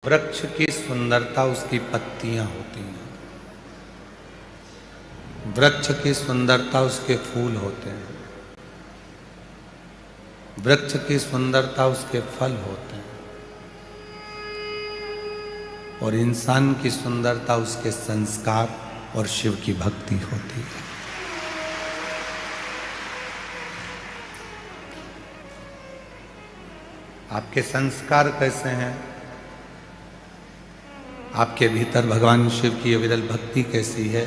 वृक्ष की सुंदरता उसकी पत्तियां होती हैं। वृक्ष की सुंदरता उसके फूल होते हैं। वृक्ष की सुंदरता उसके फल होते हैं। और इंसान की सुंदरता उसके संस्कार और शिव की भक्ति होती है। आपके संस्कार कैसे हैं? आपके भीतर भगवान शिव की अविरल भक्ति कैसी है,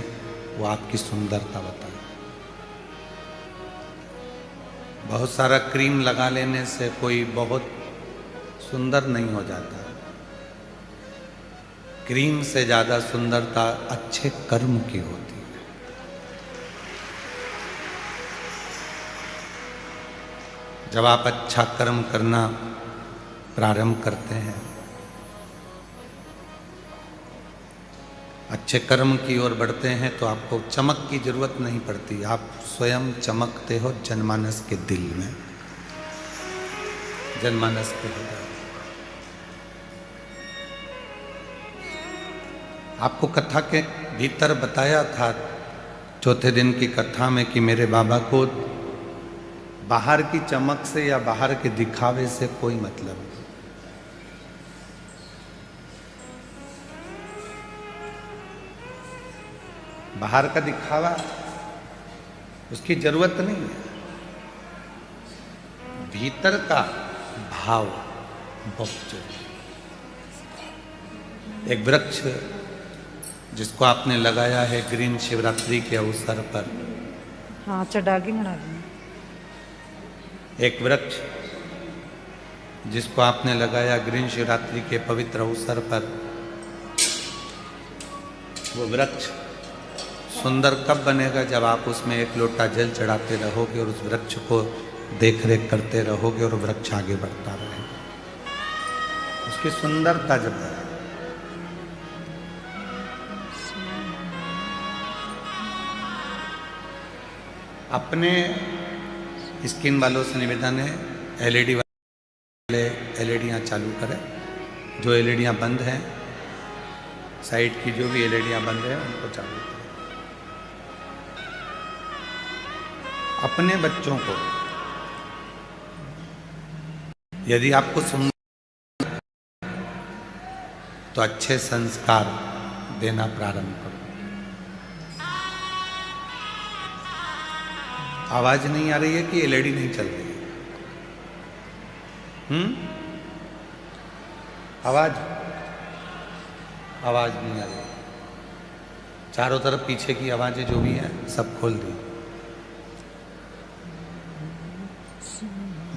वो आपकी सुंदरता बताए। बहुत सारा क्रीम लगा लेने से कोई बहुत सुंदर नहीं हो जाता। क्रीम से ज्यादा सुंदरता अच्छे कर्म की होती है। जब आप अच्छा कर्म करना प्रारंभ करते हैं, अच्छे कर्म की ओर बढ़ते हैं, तो आपको चमक की जरूरत नहीं पड़ती। आप स्वयं चमकते हो जनमानस के दिल में, जनमानस के हृदय। आपको कथा के भीतर बताया था चौथे दिन की कथा में कि मेरे बाबा को बाहर की चमक से या बाहर के दिखावे से कोई मतलब नहीं। बाहर का दिखावा उसकी जरूरत नहीं है। भीतर का भाव बहुत जरूरी है। एक वृक्ष जिसको आपने लगाया है ग्रीन शिवरात्रि के अवसर पर, हाँ चढ़ागी मना दी। एक वृक्ष जिसको आपने लगाया ग्रीन शिवरात्रि के पवित्र अवसर पर, वो वृक्ष सुंदर कब बनेगा? जब आप उसमें एक लोटा जल चढ़ाते रहोगे और उस वृक्ष को देख रेख करते रहोगे और वृक्ष आगे बढ़ता रहेगा। उसकी सुंदरता जब है। अपने स्किन वालों से निवेदन है, एलईडी वाले एलईडियाँ चालू करें। जो एलईडियाँ बंद हैं, साइड की जो भी एलईडियाँ बंद हैं उनको चालू करें। अपने बच्चों को यदि आपको सुंदर तो अच्छे संस्कार देना प्रारंभ करो। आवाज नहीं आ रही है कि एलईडी नहीं चल रही है? आवाज नहीं आ रही। चारों तरफ पीछे की आवाजें जो भी हैं सब खोल दी।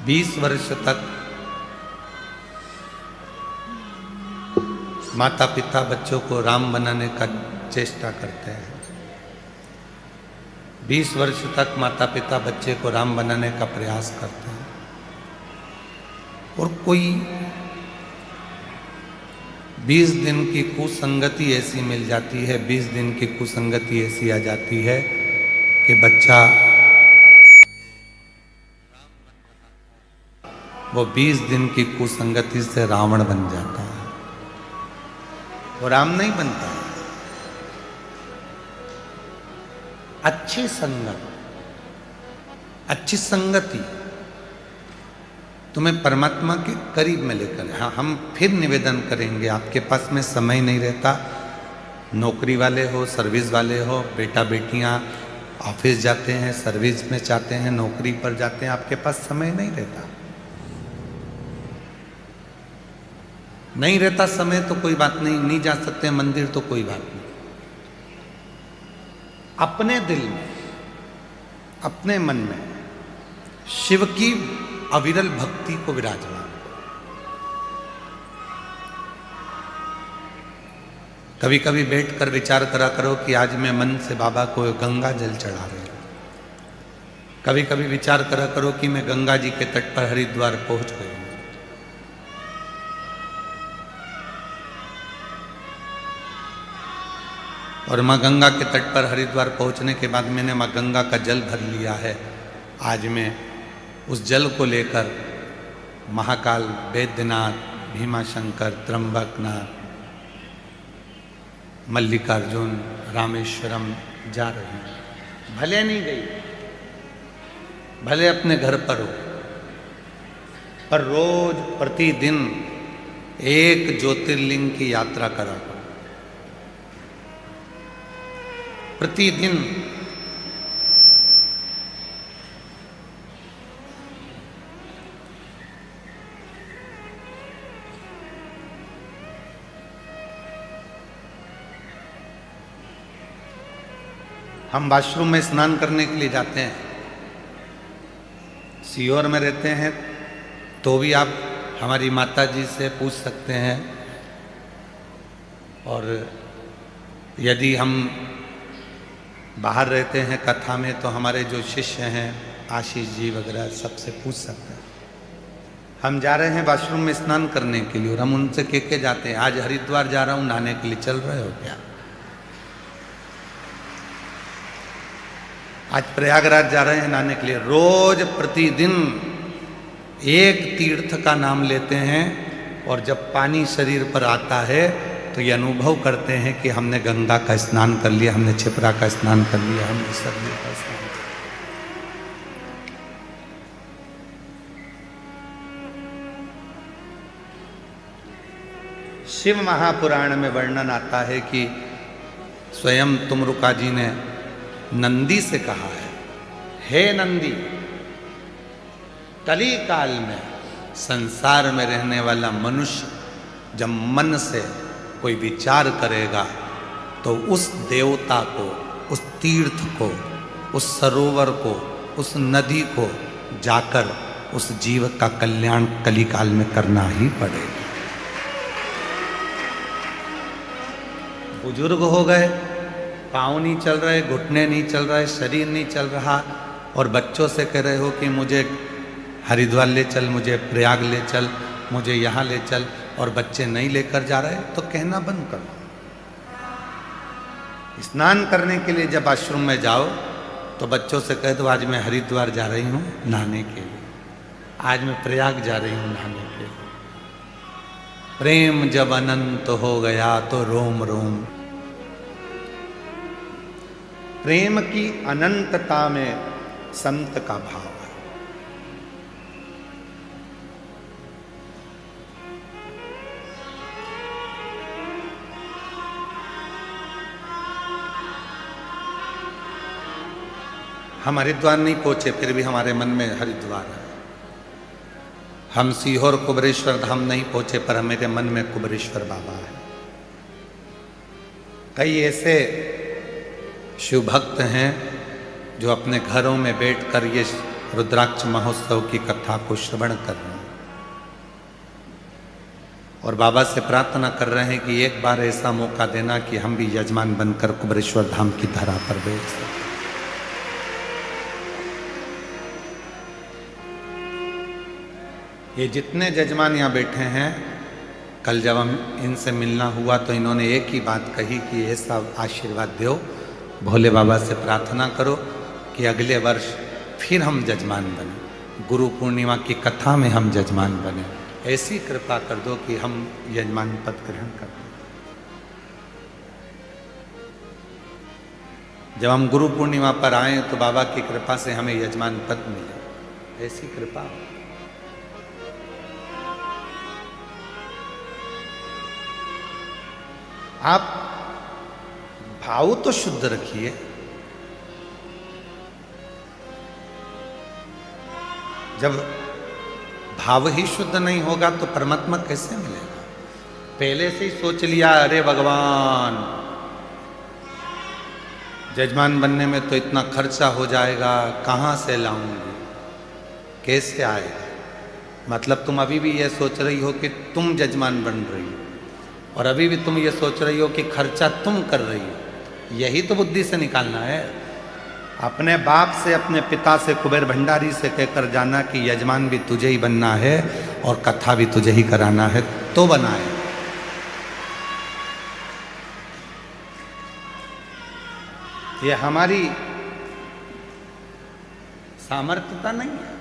20 वर्ष तक माता पिता बच्चों को राम बनाने का चेष्टा करते हैं। 20 वर्ष तक माता पिता बच्चे को राम बनाने का प्रयास करते हैं, और कोई 20 दिन की कुसंगति ऐसी मिल जाती है, 20 दिन की कुसंगति ऐसी आ जाती है कि बच्चा वो 20 दिन की कुसंगति से रावण बन जाता है। वो राम नहीं बनता है। अच्छी संगत, अच्छी संगति तुम्हें परमात्मा के करीब में लेकर। हाँ, हम फिर निवेदन करेंगे, आपके पास में समय नहीं रहता, नौकरी वाले हो, सर्विस वाले हो, बेटा बेटियां ऑफिस जाते हैं, सर्विस में जाते हैं, नौकरी पर जाते हैं, आपके पास समय नहीं रहता। नहीं रहता समय तो कोई बात नहीं, नहीं जा सकते मंदिर तो कोई बात नहीं। अपने दिल में, अपने मन में शिव की अविरल भक्ति को विराजमान। कभी कभी बैठकर विचार करा करो कि आज मैं मन से बाबा को गंगा जल चढ़ा रहे हूं। कभी कभी विचार करा करो कि मैं गंगा जी के तट पर हरिद्वार पहुंच गई हूं। और माँ गंगा के तट पर हरिद्वार पहुंचने के बाद मैंने माँ गंगा का जल भर लिया है। आज मैं उस जल को लेकर महाकाल, बैद्यनाथ, भीमाशंकर, त्र्यंबकनाथ, मल्लिकार्जुन, रामेश्वरम जा रहे हैं। भले नहीं गई, भले अपने घर पर हो, पर रोज प्रतिदिन एक ज्योतिर्लिंग की यात्रा करा करो। प्रतिदिन हम वॉशरूम में स्नान करने के लिए जाते हैं, सीहोर में रहते हैं तो भी आप हमारी माता जी से पूछ सकते हैं, और यदि हम बाहर रहते हैं कथा में तो हमारे जो शिष्य हैं आशीष जी वगैरह सबसे पूछ सकते हैं। हम जा रहे हैं वॉशरूम में स्नान करने के लिए और हम उनसे कह के जाते हैं आज हरिद्वार जा रहा हूँ नहाने के लिए, चल रहे हो क्या? आज प्रयागराज जा रहे हैं नहाने के लिए। रोज प्रतिदिन एक तीर्थ का नाम लेते हैं और जब पानी शरीर पर आता है तो ये अनुभव करते हैं कि हमने गंगा का स्नान कर लिया, हमने क्षिप्रा का स्नान कर लिया, हमने सरयू का स्नान कर लिया। शिव महापुराण में वर्णन आता है कि स्वयं तुमरुका जी ने नंदी से कहा है, हे नंदी, कली काल में संसार में रहने वाला मनुष्य जब मन से कोई विचार करेगा तो उस देवता को, उस तीर्थ को, उस सरोवर को, उस नदी को जाकर उस जीव का कल्याण कली काल में करना ही पड़ेगा। बुजुर्ग हो गए, पाँव नहीं चल रहे, घुटने नहीं चल रहे, शरीर नहीं चल रहा, और बच्चों से कह रहे हो कि मुझे हरिद्वार ले चल, मुझे प्रयाग ले चल, मुझे यहाँ ले चल, और बच्चे नहीं लेकर जा रहे, तो कहना बंद करो। स्नान करने के लिए जब आश्रम में जाओ तो बच्चों से कह दो आज मैं हरिद्वार जा रही हूँ नहाने के लिए, आज मैं प्रयाग जा रही हूँ नहाने के लिए। प्रेम जब अनंत हो गया तो रोम रोम। प्रेम की अनंतता में संत का भाव है। हम हरिद्वार नहीं पहुंचे फिर भी हमारे मन में हरिद्वार है। हम सीहोर कुबरेश्वर धाम नहीं पहुंचे पर मेरे मन में कुबरेश्वर बाबा है। कई ऐसे शिव भक्त हैं जो अपने घरों में बैठकर ये रुद्राक्ष महोत्सव की कथा को श्रवण कर रहे हैं और बाबा से प्रार्थना कर रहे हैं कि एक बार ऐसा मौका देना कि हम भी यजमान बनकर कुबरेश्वर धाम की धरा पर बैठ सकें। ये जितने जजमान यहाँ बैठे हैं, कल जब हम इनसे मिलना हुआ तो इन्होंने एक ही बात कही कि ऐसा आशीर्वाद दो, भोले बाबा से प्रार्थना करो कि अगले वर्ष फिर हम जजमान बने, गुरु पूर्णिमा की कथा में हम जजमान बने। ऐसी कृपा कर दो कि हम यजमान पद ग्रहण कर लें। जब हम गुरु पूर्णिमा पर आए तो बाबा की कृपा से हमें यजमान पद मिले, ऐसी कृपा। आप भाव तो शुद्ध रखिए। जब भाव ही शुद्ध नहीं होगा तो परमात्मा कैसे मिलेगा? पहले से ही सोच लिया अरे भगवान जजमान बनने में तो इतना खर्चा हो जाएगा, कहाँ से लाऊंगी, कैसे आएगा? मतलब तुम अभी भी ये सोच रही हो कि तुम जजमान बन रही हो और अभी भी तुम ये सोच रही हो कि खर्चा तुम कर रही हो। यही तो बुद्धि से निकालना है। अपने बाप से, अपने पिता से, कुबेर भंडारी से कहकर जाना कि यजमान भी तुझे ही बनना है और कथा भी तुझे ही कराना है, तो बनाए। ये हमारी सामर्थ्यता नहीं है।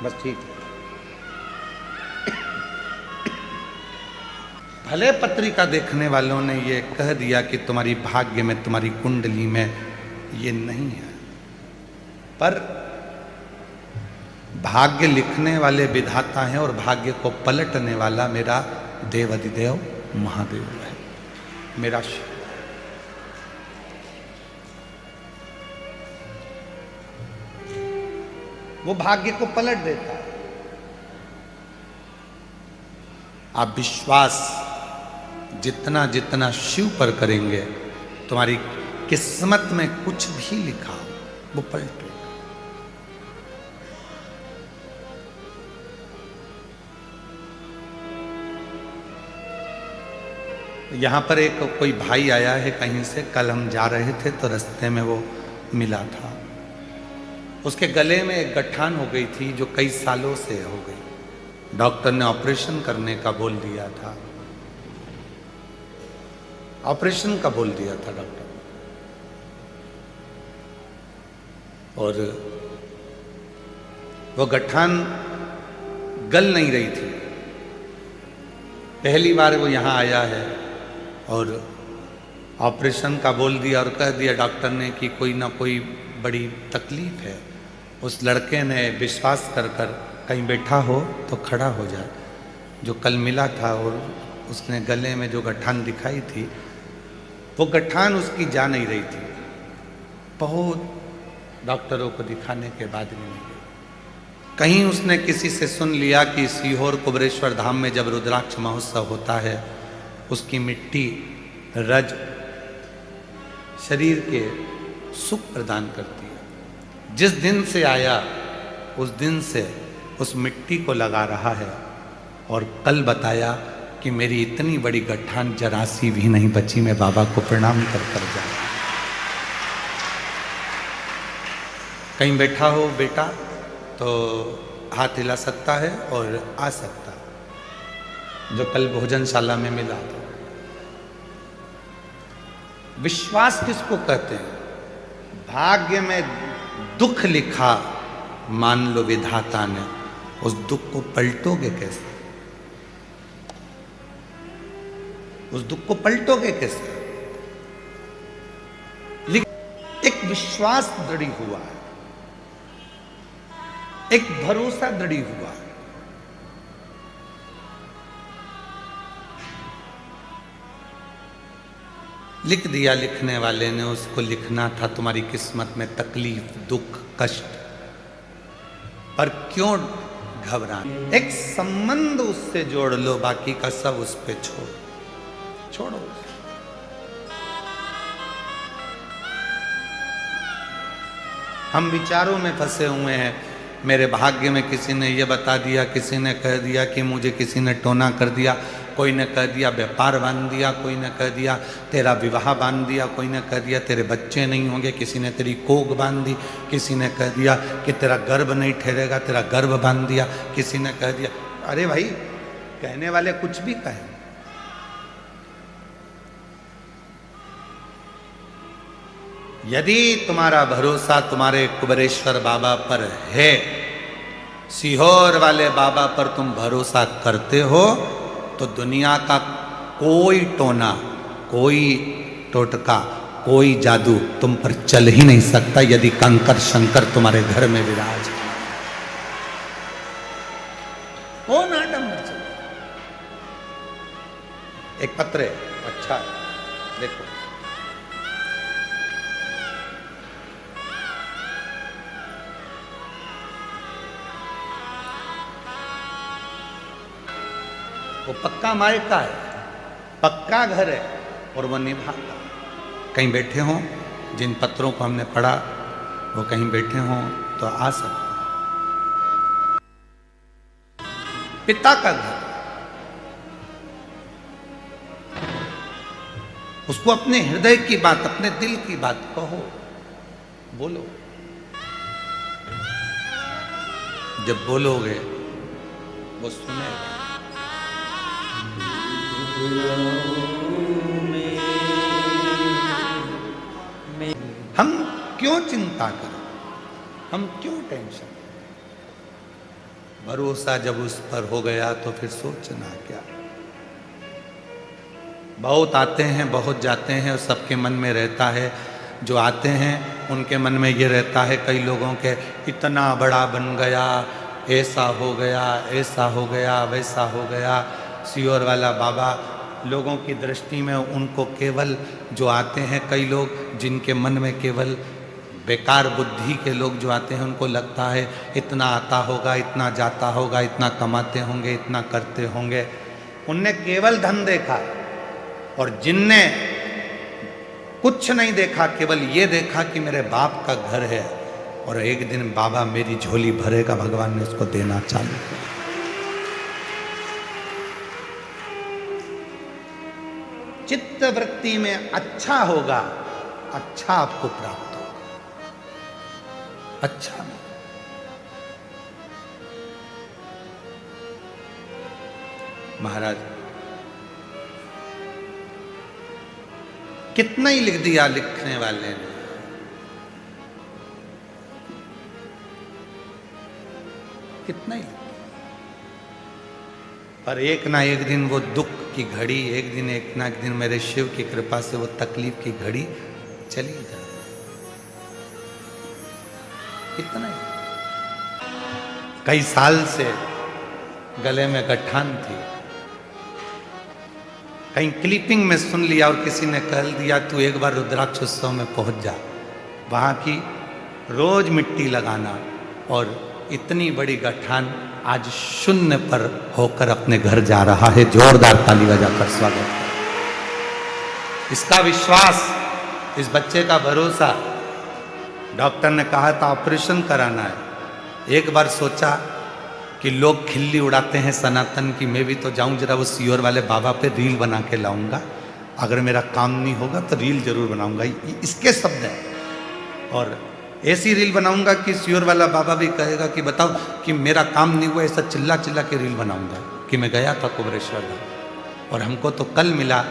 बस ठीक है। भले पत्रिका देखने वालों ने ये कह दिया कि तुम्हारी भाग्य में, तुम्हारी कुंडली में ये नहीं है, पर भाग्य लिखने वाले विधाता हैं और भाग्य को पलटने वाला मेरा देवाधिदेव महादेव है, मेरा शिव। वो भाग्य को पलट देता है। आप विश्वास जितना जितना शिव पर करेंगे, तुम्हारी किस्मत में कुछ भी लिखा हो वो पलटेगा। यहां पर एक कोई भाई आया है कहीं से, कल हम जा रहे थे तो रास्ते में वो मिला था। उसके गले में एक गठान हो गई थी जो कई सालों से हो गई। डॉक्टर ने ऑपरेशन करने का बोल दिया था, ऑपरेशन का बोल दिया था डॉक्टर, और वो गठान गल नहीं रही थी। पहली बार वो यहाँ आया है और ऑपरेशन का बोल दिया और कह दिया डॉक्टर ने कि कोई ना कोई बड़ी तकलीफ है। उस लड़के ने विश्वास कर कर कहीं बैठा हो तो खड़ा हो जाए। जो कल मिला था और उसने गले में जो गठान दिखाई थी, वो गठान उसकी जा नहीं रही थी। बहुत डॉक्टरों को दिखाने के बाद भी नहीं गई। कहीं उसने किसी से सुन लिया कि सीहोर कुबरेश्वर धाम में जब रुद्राक्ष महोत्सव होता है, उसकी मिट्टी रज शरीर के सुख प्रदान करती है। जिस दिन से आया उस दिन से उस मिट्टी को लगा रहा है, और कल बताया कि मेरी इतनी बड़ी गठान जरा सी भी नहीं बची, मैं बाबा को प्रणाम कर कर जाऊं। कहीं बैठा हो बेटा तो हाथ हिला सकता है और आ सकता है, जो कल भोजनशाला में मिला था। विश्वास किसको कहते हैं? भाग्य में दुख लिखा, मान लो विधाता ने, उस दुख को पलटोगे कैसे? उस दुख को पलटोगे कैसे? एक विश्वास दृढ़ी हुआ है, एक भरोसा दृढ़ी हुआ है। लिख दिया लिखने वाले ने, उसको लिखना था तुम्हारी किस्मत में तकलीफ, दुख, कष्ट, पर क्यों घबराना? एक संबंध उससे जोड़ लो, बाकी का सब उस पे छोड़ो। हम विचारों में फंसे हुए हैं। मेरे भाग्य में किसी ने ये बता दिया, किसी ने कह दिया कि मुझे किसी ने टोना कर दिया, कोई ने कह दिया व्यापार बांध दिया, कोई ने कह दिया तेरा विवाह बांध दिया, कोई ने कह दिया तेरे बच्चे नहीं होंगे, किसी ने तेरी कोख बांध दी, किसी ने कह दिया कि तेरा गर्भ नहीं ठहरेगा, तेरा गर्भ बांध दिया, किसी ने कह दिया। अरे भाई, कहने वाले कुछ भी कहें, यदि तुम्हारा भरोसा तुम्हारे कुबरेश्वर बाबा पर है, सीहोर वाले बाबा पर तुम भरोसा करते हो, तो दुनिया का कोई टोना, कोई टोटका, कोई जादू तुम पर चल ही नहीं सकता, यदि कंकर शंकर तुम्हारे घर में विराज हो ना। एक पत्र है, अच्छा है, देखो। वो पक्का मायका है, पक्का घर है, और वो निभाता। कहीं बैठे हों, जिन पत्रों को हमने पढ़ा वो कहीं बैठे हों तो आ सकते। पिता का घर, उसको अपने हृदय की बात, अपने दिल की बात कहो, बोलो। जब बोलोगे वो सुनेगा। हम क्यों चिंता करें, हम क्यों टेंशन? भरोसा जब उस पर हो गया तो फिर सोचना क्या। बहुत आते हैं बहुत जाते हैं और सबके मन में रहता है, जो आते हैं उनके मन में ये रहता है कई लोगों के, इतना बड़ा बन गया, ऐसा हो गया, ऐसा हो गया, वैसा हो गया। सियोर वाला बाबा लोगों की दृष्टि में उनको केवल जो आते हैं, कई लोग जिनके मन में केवल बेकार बुद्धि के लोग जो आते हैं उनको लगता है इतना आता होगा, इतना जाता होगा, इतना कमाते होंगे, इतना करते होंगे। उनने केवल धन देखा, और जिनने कुछ नहीं देखा, केवल ये देखा कि मेरे बाप का घर है और एक दिन बाबा मेरी झोली भरेगा, भगवान ने उसको देना चालू किया। चित्त वृत्ति में अच्छा होगा, अच्छा आपको प्राप्त होगा। अच्छा में महाराज कितना ही लिख दिया लिखने वाले ने, कितना ही, पर एक ना एक दिन वो दुख की घड़ी, एक ना एक दिन मेरे शिव की कृपा से वो तकलीफ की घड़ी चली जाए। इतना ही। कई साल से गले में गठान थी, कहीं क्लिपिंग में सुन लिया और किसी ने कह दिया तू एक बार रुद्राक्ष उत्सव में पहुंच जा, वहां की रोज मिट्टी लगाना, और इतनी बड़ी गठान आज शून्य पर होकर अपने घर जा रहा है। जोरदार ताली बजाकर स्वागत करें। इसका विश्वास, इस बच्चे का भरोसा। डॉक्टर ने कहा था ऑपरेशन कराना है, एक बार सोचा कि लोग खिल्ली उड़ाते हैं सनातन की, मैं भी तो जाऊं जरा वो सियोर वाले बाबा पे रील बना के लाऊंगा, अगर मेरा काम नहीं होगा तो रील जरूर बनाऊंगा। इसके शब्द हैं, और ऐसी रील बनाऊंगा कि सियोर वाला बाबा भी कहेगा कि बताओ कि मेरा काम नहीं हुआ, ऐसा चिल्ला चिल्ला के रील बनाऊंगा कि मैं गया था कुबरेश्वर धाम। और हमको तो कल मिला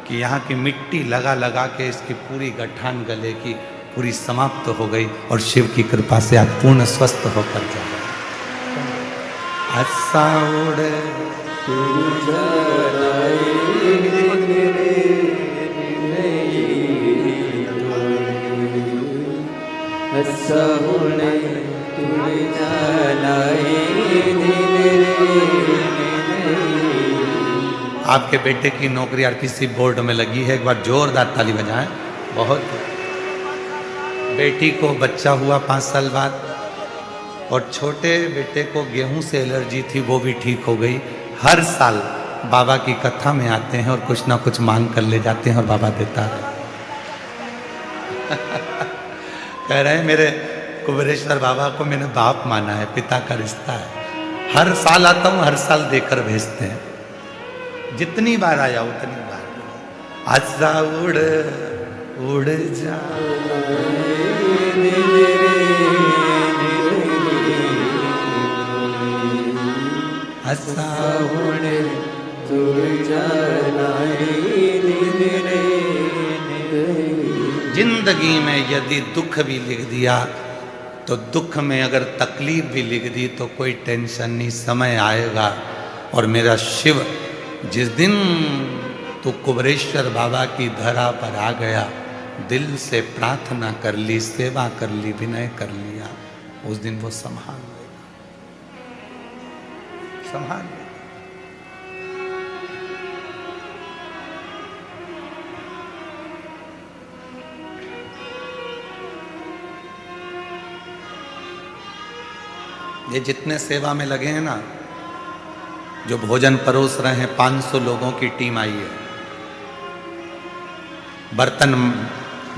कि यहाँ की मिट्टी लगा लगा के इसकी पूरी गठान गले की पूरी समाप्त हो गई, और शिव की कृपा से आज पूर्ण स्वस्थ होकर जा रहा है। ऐसा उड़े आपके बेटे की नौकरी आरपीसी बोर्ड में लगी है, एक बार जोरदार ताली बजाएं। बहुत। बेटी को बच्चा हुआ 5 साल बाद, और छोटे बेटे को गेहूं से एलर्जी थी, वो भी ठीक हो गई। हर साल बाबा की कथा में आते हैं और कुछ ना कुछ मांग कर ले जाते हैं और बाबा देता है। कह रहे हैं मेरे कुबेरेश्वर बाबा को मैंने बाप माना है, पिता का रिश्ता है। हर साल आता हूँ, हर साल देकर भेजते हैं, जितनी बार आया उतनी बार। आजा उड़ उड़ जा जिंदगी में यदि दुख भी लिख दिया तो दुख में अगर तकलीफ भी लिख दी तो कोई टेंशन नहीं, समय आएगा। और मेरा शिव जिस दिन तू कुबरेश्वर बाबा की धरा पर आ गया, दिल से प्रार्थना कर ली, सेवा कर ली, विनय कर लिया, उस दिन वो संभाल लेगा, संभाल लेगा। ये जितने सेवा में लगे हैं ना, जो भोजन परोस रहे हैं, 500 लोगों की टीम आई है। बर्तन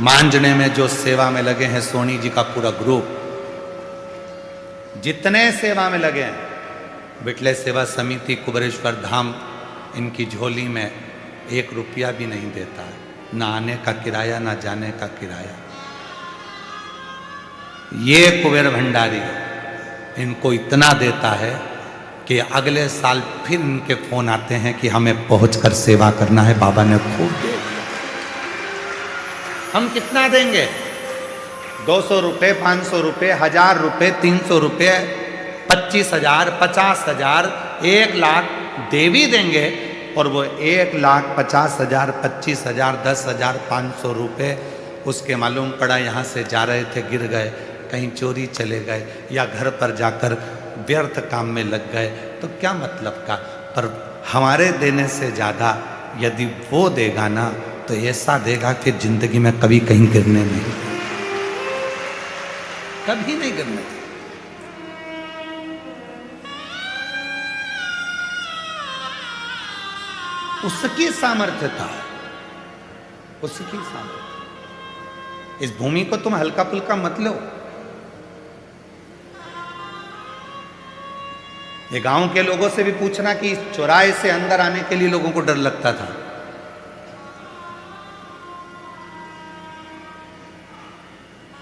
मांजने में जो सेवा में लगे हैं, सोनी जी का पूरा ग्रुप, जितने सेवा में लगे हैं, बिटले सेवा समिति कुबरेश्वर धाम, इनकी झोली में 1 रुपया भी नहीं देता है, ना आने का किराया ना जाने का किराया। ये कुबेर भंडारी इनको इतना देता है कि अगले साल फिर इनके फोन आते हैं कि हमें पहुंचकर सेवा करना है, बाबा ने खूब दे दिया। हम कितना देंगे? 200 रुपये, 500 रुपये, 1000 रुपये, 300 रुपये, 25,000, 50,000, 1,00,000 देवी देंगे और वो 1,50,000, 25,000, 10,000, 500 रुपये उसके मालूम पड़ा यहाँ से जा रहे थे, गिर गए, कहीं चोरी चले गए या घर पर जाकर व्यर्थ काम में लग गए, तो क्या मतलब का। पर हमारे देने से ज़्यादा यदि वो देगा ना तो ऐसा देगा कि जिंदगी में कभी कहीं गिरने नहीं, कभी नहीं गिरने। उसकी सामर्थ्यता, उसकी सामर्थ्य। इस भूमि को तुम हल्का फुल्का मत लो। ये गांव के लोगों से भी पूछना कि इस चौराहे से अंदर आने के लिए लोगों को डर लगता था।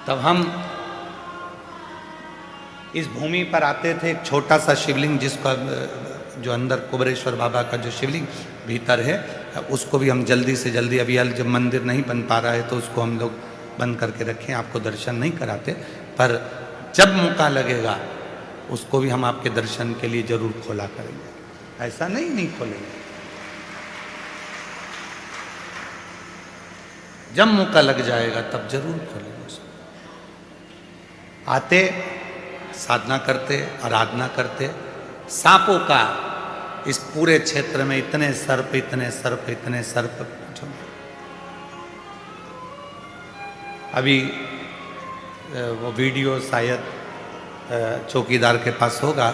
तब हम इस भूमि पर आते थे, एक छोटा सा शिवलिंग जिसका जो अंदर कुबेरेश्वर बाबा का जो शिवलिंग भीतर है, उसको भी हम जल्दी से जल्दी, अभी जब मंदिर नहीं बन पा रहा है तो उसको हम लोग बंद करके रखें, आपको दर्शन नहीं कराते, पर जब मौका लगेगा उसको भी हम आपके दर्शन के लिए जरूर खोला करेंगे। ऐसा नहीं खोलेंगे, जब मौका लग जाएगा तब जरूर खोलेंगे उसको। आते, साधना करते, आराधना करते। सांपों का इस पूरे क्षेत्र में इतने सर्प, इतने सर्प, इतने सर्प। अभी वो वीडियो शायद चौकीदार के पास होगा।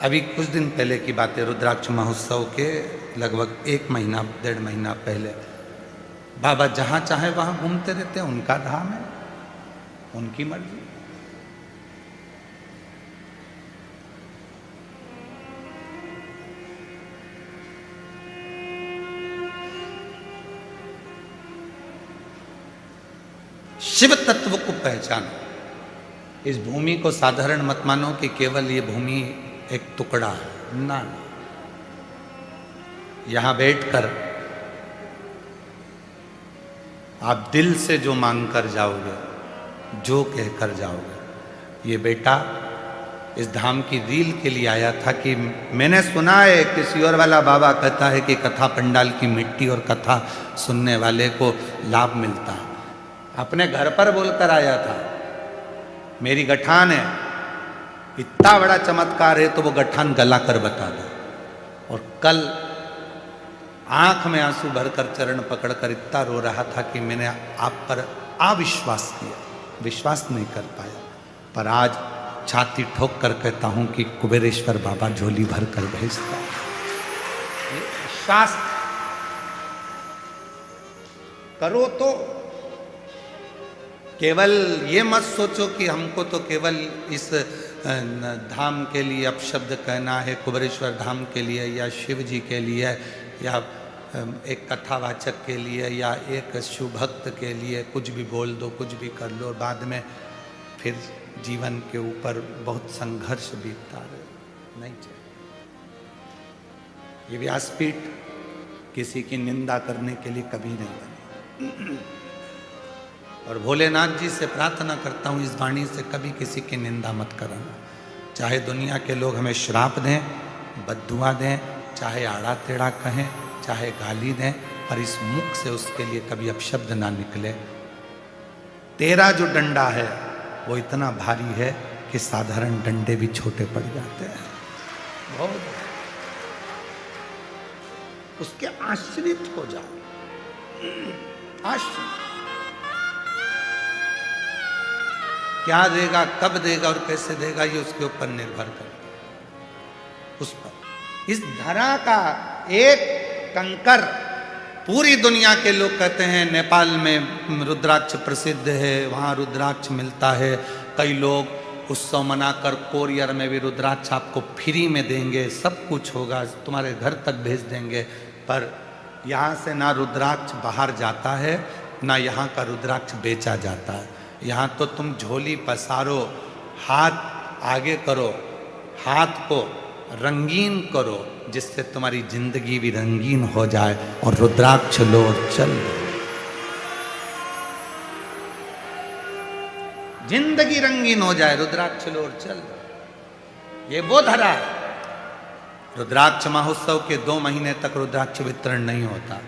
अभी कुछ दिन पहले की बात है, रुद्राक्ष महोत्सव के लगभग 1 महीना 1.5 महीना पहले, बाबा जहाँ चाहे वहाँ घूमते रहते हैं, उनका धाम है, उनकी मर्जी। शिव तत्व को पहचानो। इस भूमि को साधारण मत मानो कि केवल ये भूमि एक टुकड़ा है, ना। यहां बैठकर आप दिल से जो मांग कर जाओगे, जो कहकर जाओगे। ये बेटा इस धाम की रील के लिए आया था कि मैंने सुना है किसी और वाला बाबा कहता है कि कथा पंडाल की मिट्टी और कथा सुनने वाले को लाभ मिलता है। अपने घर पर बोलकर आया था, मेरी गठान है, इतना बड़ा चमत्कार है तो वो गठान गला कर बता दो। और कल आंख में आंसू भरकर चरण पकड़कर इतना रो रहा था कि मैंने आप पर अविश्वास किया, विश्वास नहीं कर पाया। पर आज छाती ठोक कर कहता हूं कि कुबेरेश्वर बाबा झोली भर कर भेजता है। शास्त्र करो तो केवल ये मत सोचो कि हमको तो केवल इस धाम के लिए अपशब्द कहना है, कुबेरेश्वर धाम के लिए या शिव जी के लिए या एक कथावाचक के लिए या एक शिव भक्त के लिए कुछ भी बोल दो, कुछ भी कर लो, बाद में फिर जीवन के ऊपर बहुत संघर्ष बीतता है। नहीं चाहिए। ये व्यासपीठ किसी की निंदा करने के लिए कभी नहीं बनी। और भोलेनाथ जी से प्रार्थना करता हूँ इस वाणी से कभी किसी की निंदा मत करना। चाहे दुनिया के लोग हमें श्राप दें, बद्दुआ दें, चाहे आड़ा टेढ़ा कहें, चाहे गाली दें, पर इस मुख से उसके लिए कभी अपशब्द ना निकले। तेरा जो डंडा है वो इतना भारी है कि साधारण डंडे भी छोटे पड़ जाते हैं। बहुत उसके आश्रित हो जाओ। आश्रित क्या देगा, कब देगा और कैसे देगा, ये उसके ऊपर निर्भर करता है। उस पर इस धरा का एक कंकर, पूरी दुनिया के लोग कहते हैं नेपाल में रुद्राक्ष प्रसिद्ध है, वहाँ रुद्राक्ष मिलता है। कई लोग उत्सव मनाकर कोरियर में भी रुद्राक्ष आपको फ्री में देंगे, सब कुछ होगा, तुम्हारे घर तक भेज देंगे। पर यहाँ से ना रुद्राक्ष बाहर जाता है, ना यहाँ का रुद्राक्ष बेचा जाता है। यहाँ तो तुम झोली पसारो, हाथ आगे करो, हाथ को रंगीन करो, जिससे तुम्हारी जिंदगी भी रंगीन हो जाए, और रुद्राक्ष लो और चल लो। जिंदगी रंगीन हो जाए, रुद्राक्ष लो और चल। ये वो धरा है। रुद्राक्ष महोत्सव के 2 महीने तक रुद्राक्ष वितरण नहीं होता।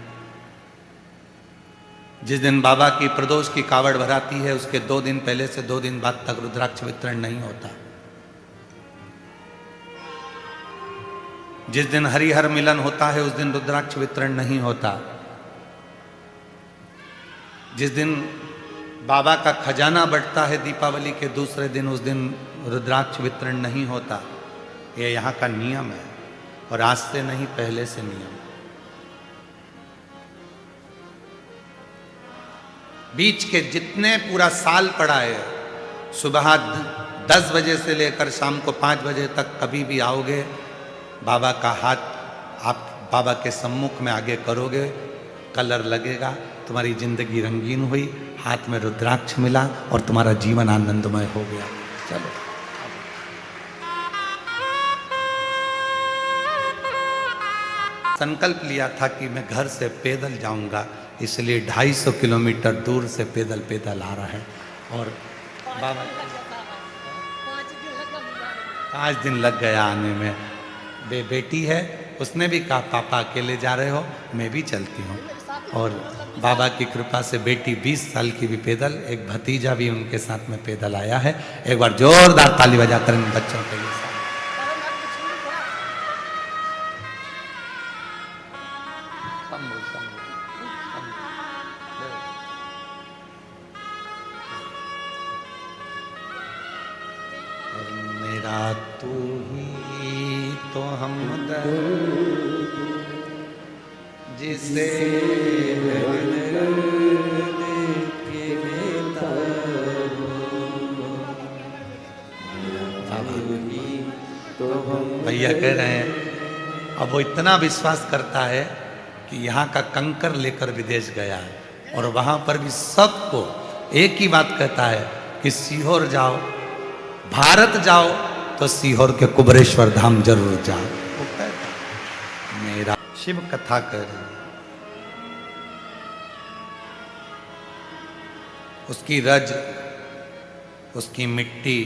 जिस दिन बाबा की प्रदोष की कावड़ भराती है उसके 2 दिन पहले से 2 दिन बाद तक रुद्राक्ष वितरण नहीं होता। जिस दिन हरिहर मिलन होता है उस दिन रुद्राक्ष वितरण नहीं होता। जिस दिन बाबा का खजाना बढ़ता है दीपावली के दूसरे दिन, उस दिन रुद्राक्ष वितरण नहीं होता। यह यहाँ का नियम है और आज से नहीं, पहले से नियम। बीच के जितने पूरा साल पड़ा है, सुबह 10 बजे से लेकर शाम को 5 बजे तक कभी भी आओगे, बाबा का हाथ आप बाबा के सम्मुख में आगे करोगे, कलर लगेगा, तुम्हारी जिंदगी रंगीन हुई, हाथ में रुद्राक्ष मिला और तुम्हारा जीवन आनंदमय हो गया। चलो संकल्प लिया था कि मैं घर से पैदल जाऊंगा, इसलिए 250 किलोमीटर दूर से पैदल पैदल आ रहा है। और बाबा 5 दिन लग गया आने में। बेटी है, उसने भी कहा पापा अकेले जा रहे हो, मैं भी चलती हूँ। और बाबा की कृपा से बेटी 20 साल की भी पैदल, एक भतीजा भी उनके साथ में पैदल आया है। एक बार जोरदार ताली बजाकर इन बच्चों के लिए मेरा तू ही तो हमदर्द जिसे भैया कह रहे हैं, अब वो इतना विश्वास करता है कि यहाँ का कंकर लेकर विदेश गया है और वहां पर भी सबको एक ही बात कहता है कि सीहोर जाओ, भारत जाओ तो सीहोर के कुबरेश्वर धाम जरूर जाओ। वो कहता मेरा शिव कथा कर, उसकी रज, उसकी मिट्टी,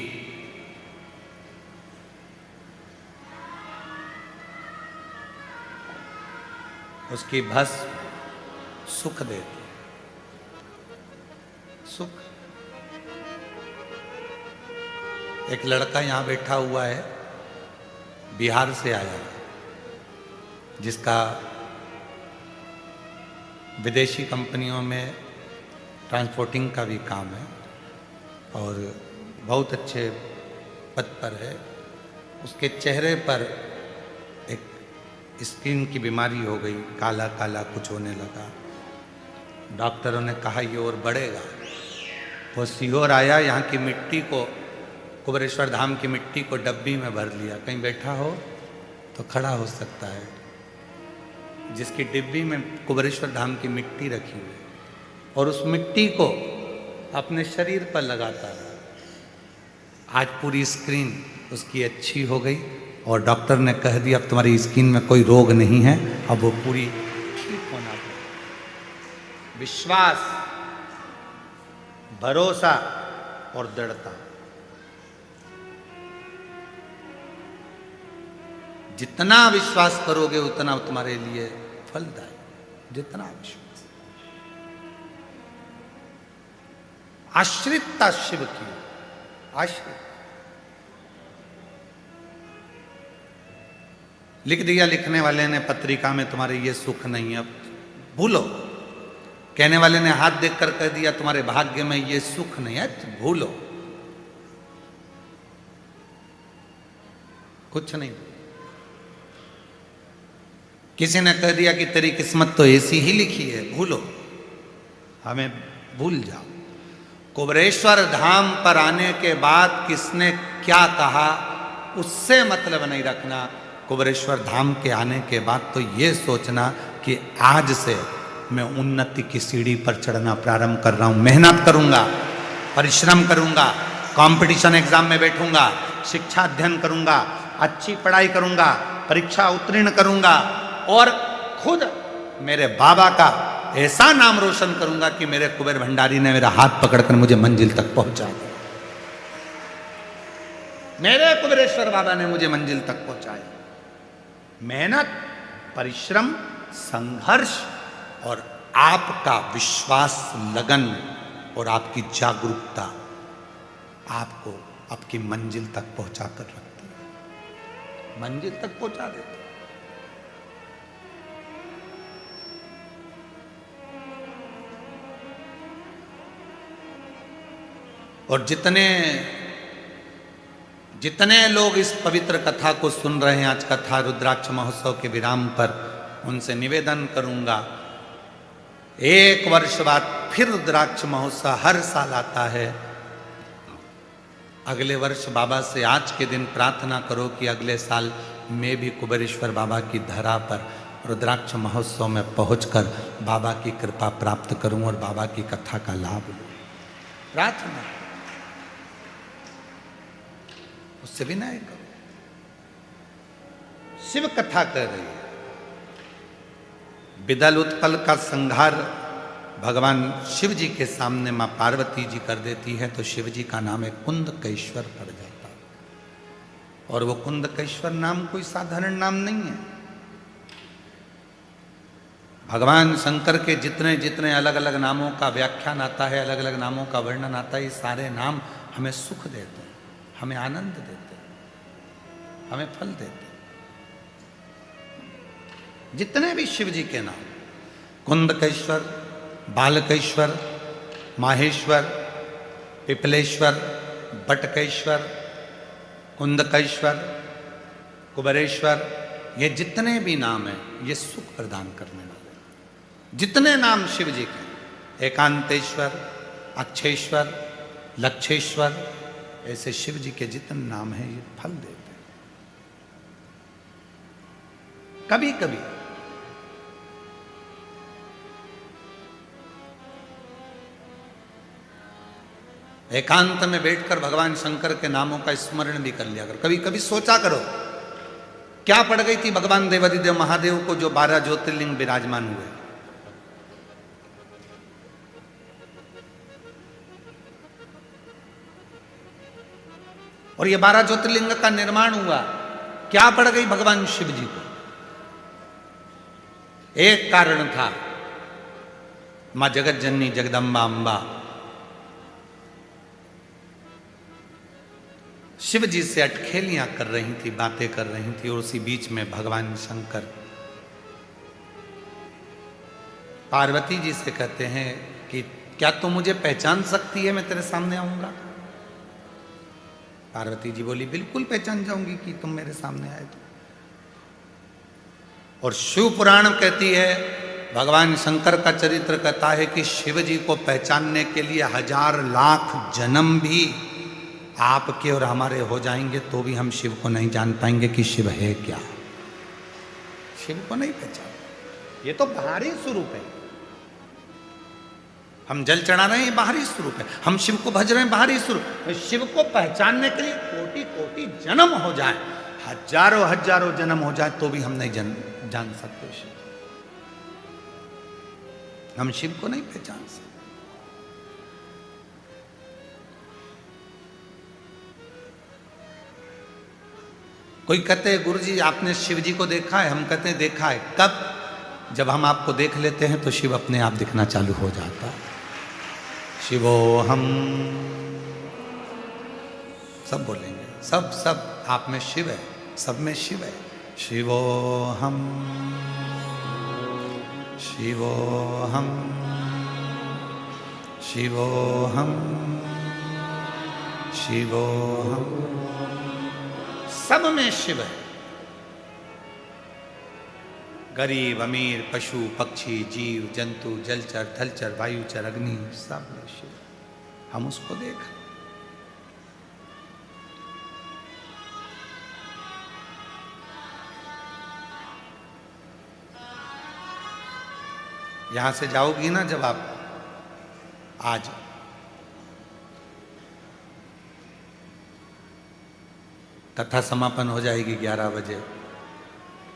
उसकी भस्म सुख देती, सुख। एक लड़का यहां बैठा हुआ है, बिहार से आया है, जिसका विदेशी कंपनियों में ट्रांसपोर्टिंग का भी काम है और बहुत अच्छे पद पर है। उसके चेहरे पर एक स्किन की बीमारी हो गई, काला काला कुछ होने लगा। डॉक्टरों ने कहा ये और बढ़ेगा। वो सीहोर आया, यहाँ की मिट्टी को, कुबरेश्वर धाम की मिट्टी को डब्बी में भर लिया। कहीं बैठा हो तो खड़ा हो सकता है। जिसकी डिब्बी में कुबरेश्वर धाम की मिट्टी रखी हुई और उस मिट्टी को अपने शरीर पर लगाता है। आज पूरी स्किन उसकी अच्छी हो गई और डॉक्टर ने कह दिया अब तुम्हारी स्किन में कोई रोग नहीं है, अब वो पूरी ठीक होना चाहिए। विश्वास, भरोसा और दृढ़ता, जितना विश्वास करोगे उतना तुम्हारे लिए फलदायी। जितना विश्वास, आश्रितता शिव की, आश्रित। लिख दिया लिखने वाले ने पत्रिका में तुम्हारे ये सुख नहीं है, भूलो। कहने वाले ने हाथ देखकर कह दिया तुम्हारे भाग्य में ये सुख नहीं है, भूलो, कुछ नहीं। किसी ने कह दिया कि तेरी किस्मत तो ऐसी ही लिखी है, भूलो, हमें भूल जाओ। कुबरेश्वर धाम पर आने के बाद किसने क्या कहा उससे मतलब नहीं रखना। कुबरेश्वर धाम के आने के बाद तो ये सोचना कि आज से मैं उन्नति की सीढ़ी पर चढ़ना प्रारंभ कर रहा हूं। मेहनत करूंगा, परिश्रम करूंगा, कंपटीशन एग्जाम में बैठूंगा, शिक्षा अध्ययन करूंगा, अच्छी पढ़ाई करूंगा, परीक्षा उत्तीर्ण करूंगा और खुद मेरे बाबा का ऐसा नाम रोशन करूंगा कि मेरे कुबेर भंडारी ने मेरा हाथ पकड़कर मुझे मंजिल तक पहुंचा दिया। मेरे कुबेरेश्वर बाबा ने मुझे मंजिल तक पहुंचाया। मेहनत, परिश्रम, संघर्ष और आपका विश्वास, लगन और आपकी जागरूकता आपको आपकी मंजिल तक पहुंचा कर रखती है, मंजिल तक पहुंचा देती है। और जितने लोग इस पवित्र कथा को सुन रहे हैं, आज कथा रुद्राक्ष महोत्सव के विराम पर, उनसे निवेदन करूंगा, एक वर्ष बाद फिर रुद्राक्ष महोत्सव हर साल आता है। अगले वर्ष बाबा से आज के दिन प्रार्थना करो कि अगले साल मैं भी कुबेरेश्वर बाबा की धरा पर रुद्राक्ष महोत्सव में पहुंचकर बाबा की कृपा प्राप्त करूं और बाबा की कथा का लाभ लूं। प्रार्थना उससे विनय करो। शिव कथा कर रही है। विदल उत्पल का संहार भगवान शिव जी के सामने मां पार्वती जी कर देती है, तो शिव जी का नाम है कुंदकेश्वर पड़ जाता है। और वो कुंदकेश्वर नाम कोई साधारण नाम नहीं है। भगवान शंकर के जितने जितने अलग अलग नामों का व्याख्यान आता है, अलग अलग नामों का वर्णन आता है, ये सारे नाम हमें सुख देते हैं, हमें आनंद देते हैं, हमें फल देते हैं। जितने भी शिव जी के नाम, कुंदकेश्वर, बालकेश्वर, माहेश्वर, पिपलेश्वर, बटकेश्वर, कुंदकेश्वर, कुबेरेश्वर, ये जितने भी नाम हैं, ये सुख प्रदान करने वाले हैं। जितने नाम शिव जी के, एकांतेश्वर, अक्षेश्वर, लक्षेश्वर, ऐसे शिव जी के जितने नाम हैं, ये फल देते हैं। कभी कभी एकांत में बैठकर भगवान शंकर के नामों का स्मरण भी कर लिया करो। कभी कभी सोचा करो, क्या पड़ गई थी भगवान देवादिदेव महादेव को जो 12 ज्योतिर्लिंग विराजमान हुए। और ये 12 ज्योतिर्लिंग का निर्माण हुआ, क्या पड़ गई भगवान शिव जी को? एक कारण था, मां जगत जननी जगदम्बा अम्बा शिव जी से अटखेलियां कर रही थी, बातें कर रही थी। और उसी बीच में भगवान शंकर पार्वती जी से कहते हैं कि क्या तुम मुझे पहचान सकती है, मैं तेरे सामने आऊंगा? पार्वती जी बोली, बिल्कुल पहचान जाऊंगी कि तुम मेरे सामने आए तो। और शिव पुराण कहती है, भगवान शंकर का चरित्र कहता है कि शिव जी को पहचानने के लिए 1000 लाख जन्म भी आपके और हमारे हो जाएंगे तो भी हम शिव को नहीं जान पाएंगे कि शिव है क्या। शिव को नहीं पहचान। ये तो बाहरी स्वरूप है। हम जल चढ़ा रहे हैं, ये बाहरी स्वरूप है। हम शिव को भज रहे हैं, बाहरी स्वरूप। शिव को पहचानने के लिए कोटि कोटि जन्म हो जाए, हजारों हजारों जन्म हो जाए तो भी हम नहीं जान सकते शिव। हम शिव को नहीं पहचान सकते। कोई कहते हैं गुरु जी आपने शिव जी को देखा है? हम कहते हैं देखा है। कब? जब हम आपको देख लेते हैं तो शिव अपने आप दिखना चालू हो जाता है। शिवो हम सब बोलेंगे, सब आप में शिव है, सब में शिव है। शिवो हम, शिवो हम, शिवो हम, शिवो हम, सब में शिव है। गरीब अमीर, पशु पक्षी, जीव जंतु, जलचर थलचर, वायुचर, अग्नि, सब में शिव। हम उसको देख, यहां से जाओगी ना जब आप, आज कथा समापन हो जाएगी 11 बजे,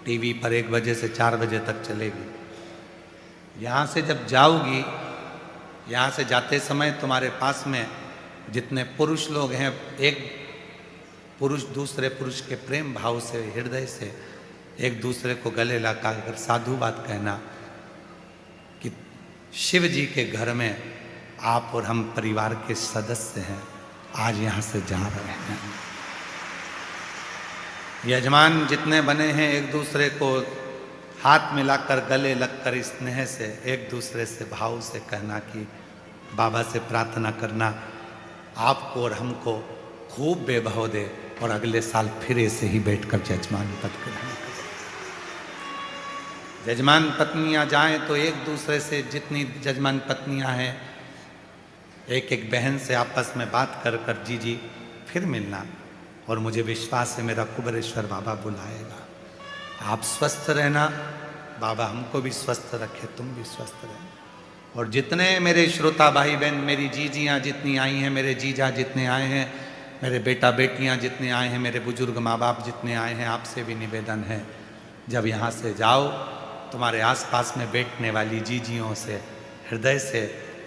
टीवी पर 1 बजे से 4 बजे तक चलेगी। यहाँ से जब जाओगी, यहाँ से जाते समय तुम्हारे पास में जितने पुरुष लोग हैं, पुरुष दूसरे पुरुष के प्रेम भाव से, हृदय से एक दूसरे को गले लगाकर साधु बात कहना कि शिव जी के घर में आप और हम परिवार के सदस्य हैं, आज यहाँ से जा रहे हैं। यजमान जितने बने हैं एक दूसरे को हाथ मिलाकर गले लगकर स्नेह से एक दूसरे से भाव से कहना कि बाबा से प्रार्थना करना आपको और हमको खूब वैभव दे और अगले साल फिर ऐसे ही बैठकर जजमान पद ग्रहण करें। जजमान पत्नियां जाएं तो एक दूसरे से, जितनी जजमान पत्नियां हैं एक एक बहन से आपस में बात कर कर जी फिर मिलना। और मुझे विश्वास है मेरा कुबेरेश्वर बाबा बुलाएगा। आप स्वस्थ रहना, बाबा हमको भी स्वस्थ रखे, तुम भी स्वस्थ रहना। और जितने मेरे श्रोता भाई बहन, मेरी जीजियाँ जितनी आई हैं, मेरे जीजा जितने आए हैं, मेरे बेटा बेटियाँ जितने आए हैं, मेरे बुजुर्ग माँ बाप जितने आए हैं, आपसे भी निवेदन है जब यहाँ से जाओ तुम्हारे आसपास में बैठने वाली जीजियों से हृदय से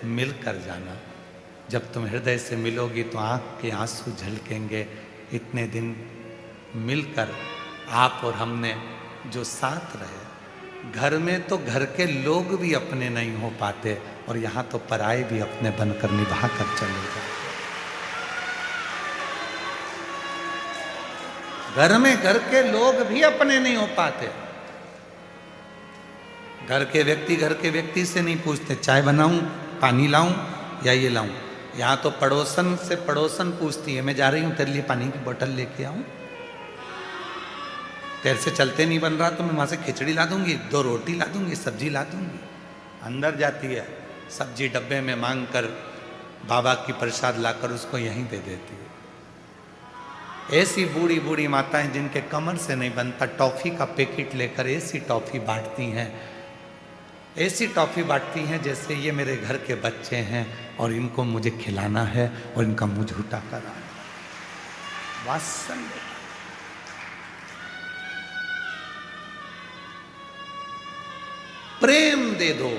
मिलकर जाना। जब तुम हृदय से मिलोगी तो आँख के आंसू झलकेंगे। इतने दिन मिलकर आप और हमने जो साथ रहे, घर में तो घर के लोग भी अपने नहीं हो पाते और यहाँ तो पराए भी अपने बनकर निभा कर चले जाते। घर में घर के लोग भी अपने नहीं हो पाते। घर के व्यक्ति से नहीं पूछते चाय बनाऊं, पानी लाऊं या ये लाऊं। यहाँ तो पड़ोसन से पड़ोसन पूछती है, मैं जा रही हूँ तेरे लिए पानी की बोतल लेके आऊं, तेरे से चलते नहीं बन रहा तो मैं वहां से खिचड़ी ला दूंगी, 2 रोटी ला दूंगी, सब्जी ला दूंगी। अंदर जाती है, सब्जी डब्बे में मांग कर बाबा की प्रसाद लाकर उसको यहीं दे देती है। ऐसी बूढ़ी बूढ़ी माताएं जिनके कमर से नहीं बनता, टॉफी का पैकेट लेकर ऐसी टॉफी बांटती हैं, ऐसी टॉफी बांटती हैं जैसे ये मेरे घर के बच्चे हैं और इनको मुझे खिलाना है और इनका मुंह झूठा कराना है। वात्सल्य, प्रेम दे दो,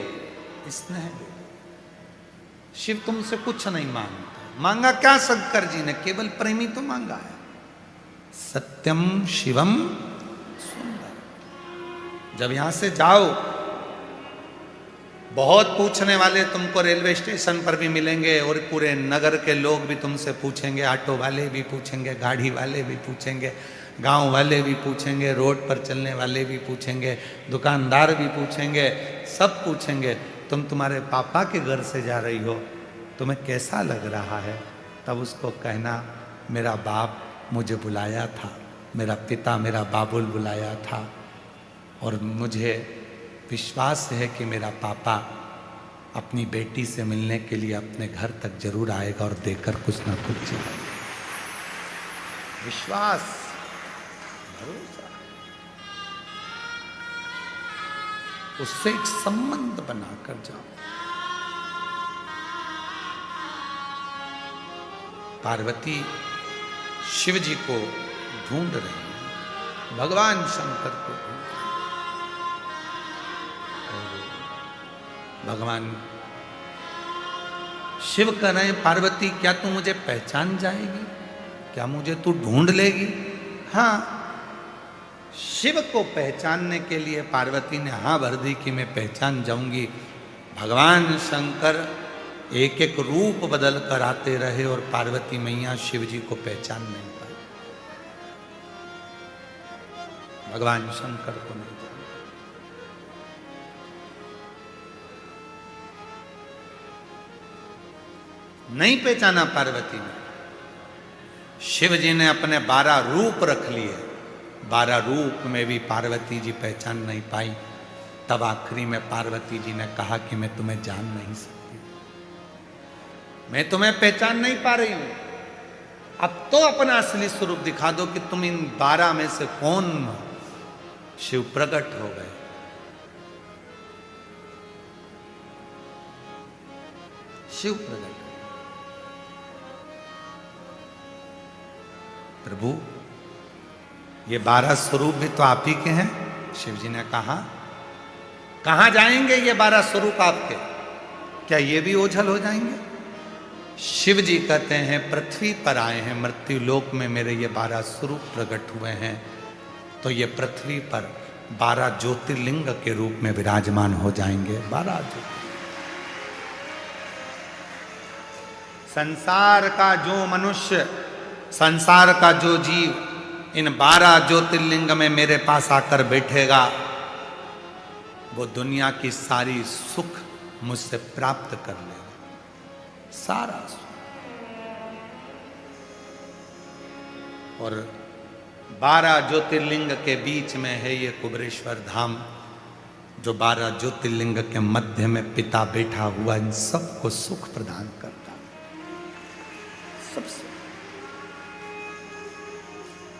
स्नेह दे दो। शिव तुमसे कुछ नहीं मांगता। मांगा क्या शंकर जी ने? केवल प्रेम ही तो मांगा है। सत्यम शिवम सुंदर। जब यहां से जाओ, बहुत पूछने वाले तुमको रेलवे स्टेशन पर भी मिलेंगे और पूरे नगर के लोग भी तुमसे पूछेंगे, ऑटो वाले भी पूछेंगे, गाड़ी वाले भी पूछेंगे, गांव वाले भी पूछेंगे, रोड पर चलने वाले भी पूछेंगे, दुकानदार भी पूछेंगे, सब पूछेंगे तुम तुम्हारे पापा के घर से जा रही हो, तुम्हें कैसा लग रहा है? तब उसको कहना मेरा बाप मुझे बुलाया था, मेरा पिता मेरा बाबुल बुलाया था और मुझे विश्वास है कि मेरा पापा अपनी बेटी से मिलने के लिए अपने घर तक जरूर आएगा और देकर कुछ ना कुछ जाएगा। विश्वास, भरोसा, उससे एक संबंध बनाकर जाओ। पार्वती शिव जी को ढूंढ रही है, भगवान शंकर को ढूंढ रही है। भगवान शिव कह रहे हैं पार्वती क्या तू मुझे पहचान जाएगी? क्या मुझे तू ढूंढ लेगी? हाँ, शिव को पहचानने के लिए पार्वती ने हाँ भर दी कि मैं पहचान जाऊंगी। भगवान शंकर एक एक रूप बदल कर आते रहे और पार्वती मैया शिव जी को पहचान नहीं पाई। भगवान शंकर को नहीं जाना। नहीं पहचाना पार्वती ने। शिव जी ने अपने 12 रूप रख लिए, 12 रूप में भी पार्वती जी पहचान नहीं पाई। तब आखिरी में पार्वती जी ने कहा कि मैं तुम्हें जान नहीं सकती, मैं तुम्हें पहचान नहीं पा रही हूं, अब तो अपना असली स्वरूप दिखा दो कि तुम इन 12 में से कौन हो। शिव प्रकट हो गए। शिव प्रकट, प्रभु ये 12 स्वरूप भी तो आप ही के हैं। शिव जी ने कहा कहां जाएंगे ये 12 स्वरूप आपके? क्या ये भी ओझल हो जाएंगे? शिव जी कहते हैं पृथ्वी पर आए हैं, मृत्यु लोक में मेरे ये 12 स्वरूप प्रकट हुए हैं, तो ये पृथ्वी पर 12 ज्योतिर्लिंग के रूप में विराजमान हो जाएंगे। 12 ज्योतिर्लिंग। संसार का जो मनुष्य, संसार का जो जीव इन 12 ज्योतिर्लिंग में मेरे पास आकर बैठेगा, वो दुनिया की सारी सुख मुझसे प्राप्त कर लेगा, सारा सुख। और 12 ज्योतिर्लिंग के बीच में है ये कुबेरेश्वर धाम, जो 12 ज्योतिर्लिंग के मध्य में पिता बैठा हुआ इन सबको सुख प्रदान करता है, सबसे।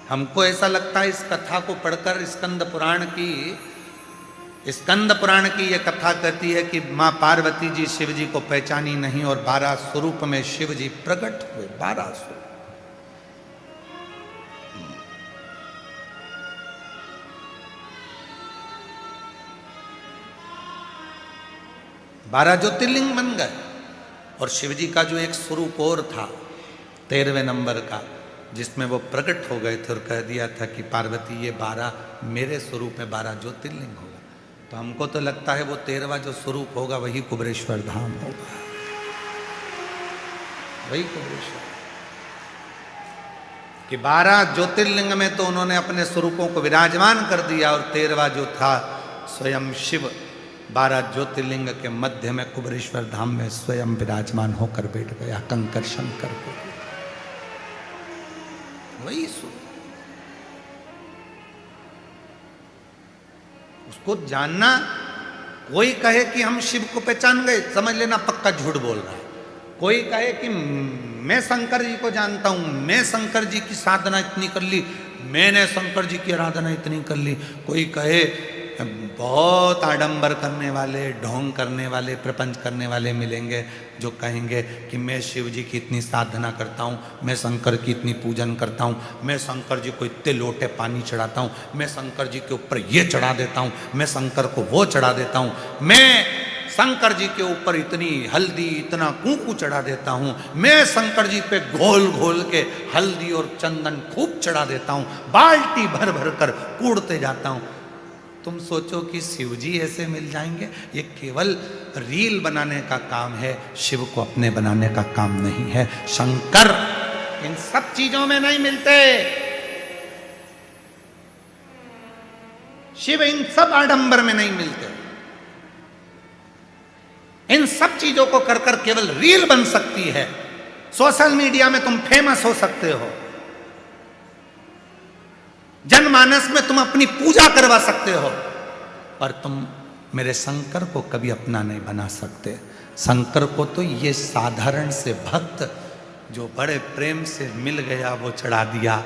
हमको ऐसा लगता है इस कथा को पढ़कर, स्कंद पुराण की यह कथा कहती है कि मां पार्वती जी शिव जी को पहचानी नहीं और 12 स्वरूप में शिव जी प्रकट हुए। 12 स्वरूप। 12 ज्योतिर्लिंग बन गए। और शिव जी का जो एक स्वरूप और था 13वें नंबर का, जिसमें वो प्रकट हो गए थे और कह दिया था कि पार्वती ये 12 मेरे स्वरूप में 12 ज्योतिर्लिंग होगा। तो हमको तो लगता है वो 13वां जो स्वरूप होगा वही कुबेरेश्वर धाम होगा, वही कुबेरेश्वर। कि 12 ज्योतिर्लिंग में तो उन्होंने अपने स्वरूपों को विराजमान कर दिया, और 13वां जो था स्वयं शिव 12 ज्योतिर्लिंग के मध्य में कुबेरेश्वर धाम में स्वयं विराजमान होकर बैठ गया, कंकर शंकर को। वही स्वरूप। उसको जानना, कोई कहे कि हम शिव को पहचान गए, समझ लेना पक्का झूठ बोल रहा है। कोई कहे कि मैं शंकर जी को जानता हूं, मैं शंकर जी की साधना इतनी कर ली, मैंने शंकर जी की आराधना इतनी कर ली। कोई कहे, बहुत आडंबर करने वाले, ढोंग करने वाले, प्रपंच करने वाले मिलेंगे जो कहेंगे कि मैं शिव जी की इतनी साधना करता हूँ, मैं शंकर की इतनी पूजन करता हूँ, मैं शंकर जी को इतने लोटे पानी चढ़ाता हूँ, मैं शंकर जी के ऊपर ये चढ़ा देता हूँ, मैं शंकर को वो चढ़ा देता हूँ, मैं शंकर जी के ऊपर इतनी हल्दी, इतना कुंकू चढ़ा देता हूँ, मैं शंकर जी पे घोल घोल के हल्दी और चंदन खूब चढ़ा देता हूँ, बाल्टी भर भर कर कूड़ते जाता हूँ। तुम सोचो कि शिव जी ऐसे मिल जाएंगे? ये केवल रील बनाने का काम है, शिव को अपने बनाने का काम नहीं है। शंकर इन सब चीजों में नहीं मिलते, शिव इन सब आडंबर में नहीं मिलते। इन सब चीजों को कर कर केवल रील बन सकती है, सोशल मीडिया में तुम फेमस हो सकते हो, जनमानस में तुम अपनी पूजा करवा सकते हो, पर तुम मेरे शंकर को कभी अपना नहीं बना सकते। शंकर को तो ये साधारण से भक्त जो बड़े प्रेम से मिल गया वो चढ़ा दिया,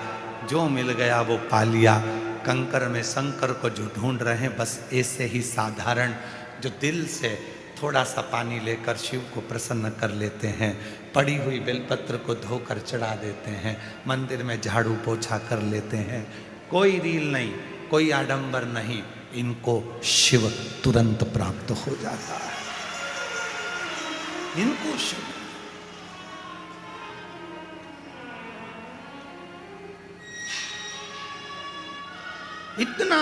जो मिल गया वो पा लिया। कंकर में शंकर को जो ढूंढ रहे हैं, बस ऐसे ही साधारण जो दिल से थोड़ा सा पानी लेकर शिव को प्रसन्न कर लेते हैं, पड़ी हुई बेलपत्र को धोकर चढ़ा देते हैं, मंदिर में झाड़ू पोछा कर लेते हैं, कोई रील नहीं, कोई आडंबर नहीं, इनको शिव तुरंत प्राप्त हो जाता है। इनको शिव इतना,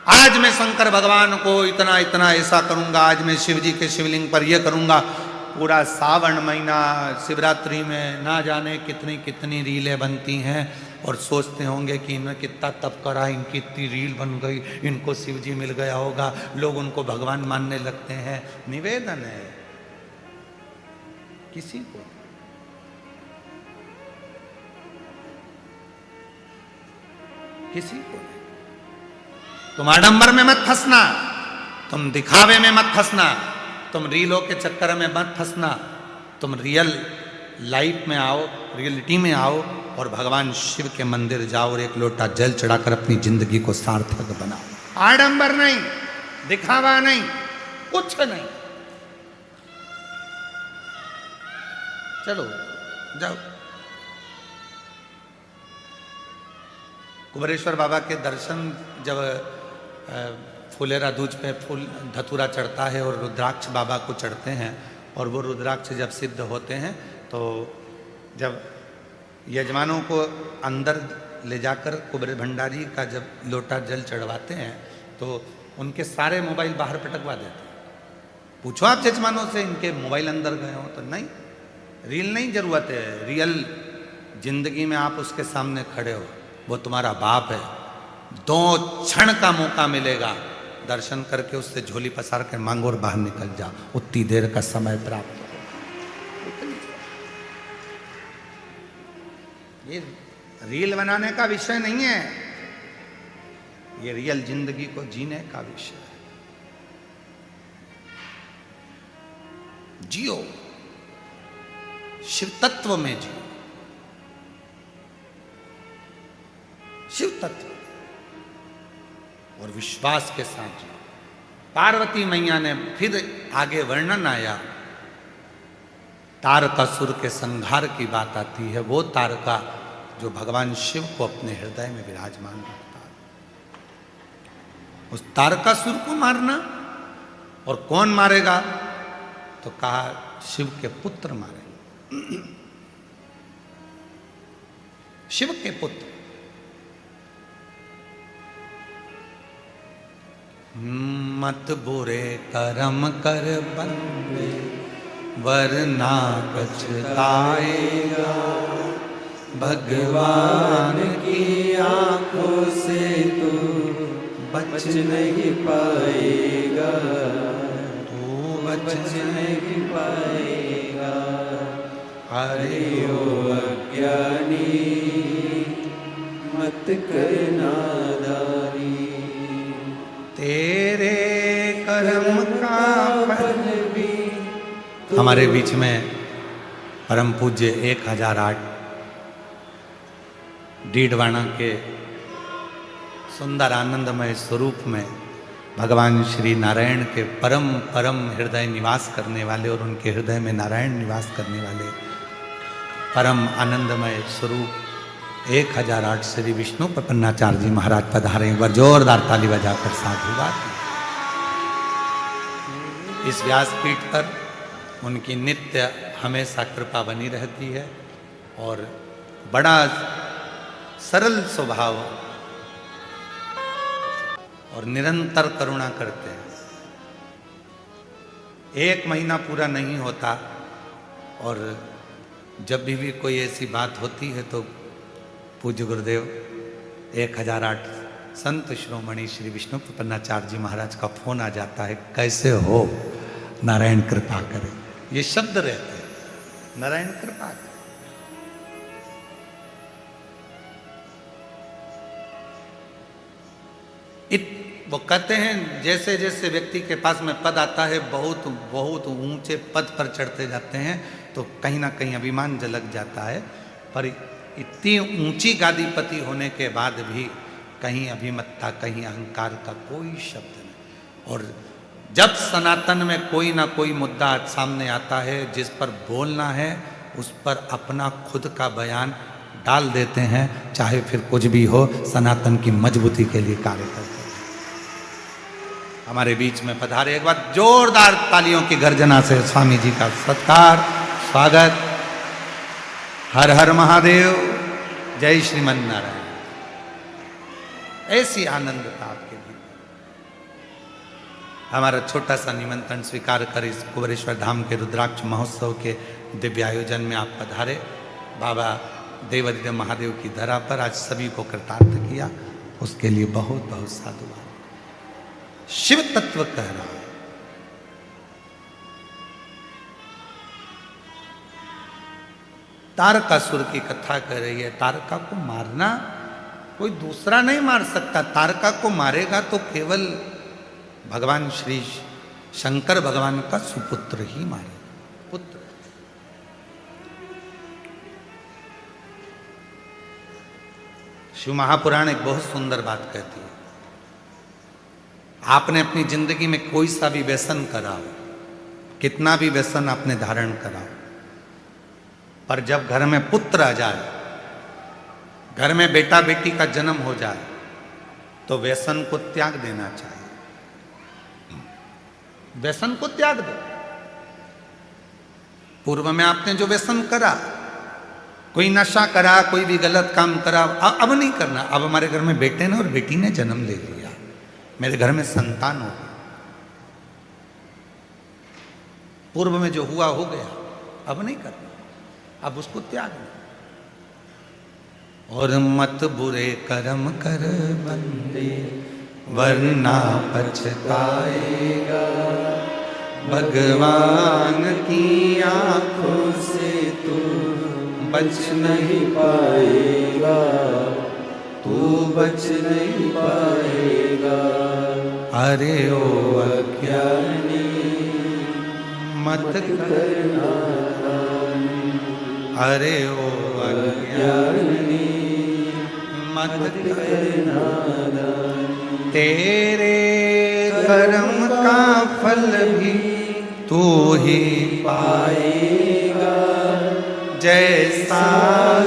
आज मैं शंकर भगवान को इतना इतना ऐसा करूंगा, आज मैं शिव जी के शिवलिंग पर यह करूंगा, पूरा सावन महीना शिवरात्रि में ना जाने कितनी कितनी रीलें बनती हैं, और सोचते होंगे कि इन्हें कितना तप करा, इनकी इतनी रील बन गई, इनको शिव जी मिल गया होगा, लोग उनको भगवान मानने लगते हैं। निवेदन है, किसी को नहीं। तुम आडंबर में मत फंसना, तुम दिखावे में मत फंसना, तुम रीलों के चक्कर में मत फंसना, तुम रियल लाइफ में आओ, रियलिटी में आओ, और भगवान शिव के मंदिर जाओ और एक लोटा जल चढ़ाकर अपनी जिंदगी को सार्थक बनाओ। आडंबर नहीं, दिखावा नहीं, कुछ नहीं। चलो जाओ। कुबेरेश्वर बाबा के दर्शन जब फुलेरा दूज पे फूल धतूरा चढ़ता है और रुद्राक्ष बाबा को चढ़ते हैं, और वो रुद्राक्ष जब सिद्ध होते हैं तो जब यजमानों को अंदर ले जाकर कुबेर भंडारी का जब लोटा जल चढ़वाते हैं तो उनके सारे मोबाइल बाहर पटकवा देते हैं। पूछो आप यजमानों से इनके मोबाइल अंदर गए हो तो नहीं, रील नहीं जरूरत है। रियल जिंदगी में आप उसके सामने खड़े हो, वो तुम्हारा बाप है, 2 क्षण का मौका मिलेगा, दर्शन करके उससे झोली पसार कर मांगो और बाहर निकल जाओ, उतनी देर का समय प्राप्त हो। ये रील बनाने का विषय नहीं है, ये रियल जिंदगी को जीने का विषय है। जियो, शिव तत्व में जियो, शिव तत्व और विश्वास के साथ जियो। पार्वती मैया ने फिर आगे वर्णन आया, तारकासुर के संहार की बात आती है। वो तारका जो भगवान शिव को अपने हृदय में विराजमान रखता है, उस तारकासुर को मारना। और कौन मारेगा? तो कहा शिव के पुत्र मारेंगे, शिव के पुत्र। मत बुरे कर्म कर बंदे वरना पछताएगा, भगवान की आंखों से तू बच नहीं पाएगा, तू बच नहीं पाएगा। अरे ओ अज्ञानी मत कर नादानी, तेरे कर्म का फल भी। हमारे बीच में परम पूज्य 1008 डीडवाना के सुंदर आनंदमय स्वरूप में भगवान श्री नारायण के परम परम हृदय निवास करने वाले और उनके हृदय में नारायण निवास करने वाले परम आनंदमय स्वरूप 1008 श्री विष्णु प्रपन्नाचार्य जी महाराज पधारे। एक बार जोरदार ताली बजाकर साधुवाद। इस व्यासपीठ पर उनकी नित्य हमेशा कृपा बनी रहती है और बड़ा सरल स्वभाव और निरंतर करुणा करते हैं। 1 महीना पूरा नहीं होता और जब भी कोई ऐसी बात होती है तो पूज्य गुरुदेव 1008 संत शिरोमणि श्री विष्णु प्रपन्नाचार्य जी महाराज का फोन आ जाता है, कैसे हो, नारायण कृपा करे। ये शब्द रहते हैं, नारायण कृपा करे। वो कहते हैं जैसे जैसे व्यक्ति के पास में पद आता है, बहुत बहुत ऊंचे पद पर चढ़ते जाते हैं तो कहीं ना कहीं अभिमान झलक जाता है। पर इतनी ऊंची गादीपति होने के बाद भी कहीं अभिमत्ता, कहीं अहंकार का कोई शब्द नहीं। और जब सनातन में कोई ना कोई मुद्दा सामने आता है जिस पर बोलना है, उस पर अपना खुद का बयान डाल देते हैं, चाहे फिर कुछ भी हो, सनातन की मजबूती के लिए कार्य करते हैं। हमारे बीच में पधारे, एक बार जोरदार तालियों की गर्जना से स्वामी जी का सत्कार, स्वागत। हर हर महादेव, जय श्रीमन नारायण। ऐसी आनंदता आपके लिए। हमारा छोटा सा निमंत्रण स्वीकार कर इस कुबेरेश्वर धाम के रुद्राक्ष महोत्सव के दिव्य आयोजन में आप पधारे। बाबा देवादिदेव महादेव की धरा पर आज सभी को कृतार्थ किया, उसके लिए बहुत बहुत साधुवाद। शिव तत्व कह रहा है, तारकासुर की कथा कर रही है। तारका को मारना कोई दूसरा नहीं मार सकता। तारका को मारेगा तो केवल भगवान श्री शंकर भगवान का सुपुत्र ही मारेगा, पुत्र। शिव महापुराण एक बहुत सुंदर बात कहती है, आपने अपनी जिंदगी में कोई सा भी व्यसन करा हो, कितना भी व्यसन आपने धारण करा हो, पर जब घर में पुत्र आ जाए, घर में बेटा बेटी का जन्म हो जाए, तो व्यसन को त्याग देना चाहिए। व्यसन को त्याग दो। पूर्व में आपने जो व्यसन करा, कोई नशा करा, कोई भी गलत काम करा, अब नहीं करना। अब हमारे घर में बेटे ने और बेटी ने जन्म ले लिया, मेरे घर में संतान हो गई, पूर्व में जो हुआ हो गया, अब नहीं करना, अब उसको त्यागना। और मत बुरे कर्म कर बंदे वरना पछताएगा, भगवान की आंखों से तू बच नहीं पाएगा, तू बच नहीं पाएगा। अरे ओ अज्ञानी मत करना, अरे ओ अज्ञानी मत करना, तेरे कर्म का फल भी तू ही पाएगा, जैसा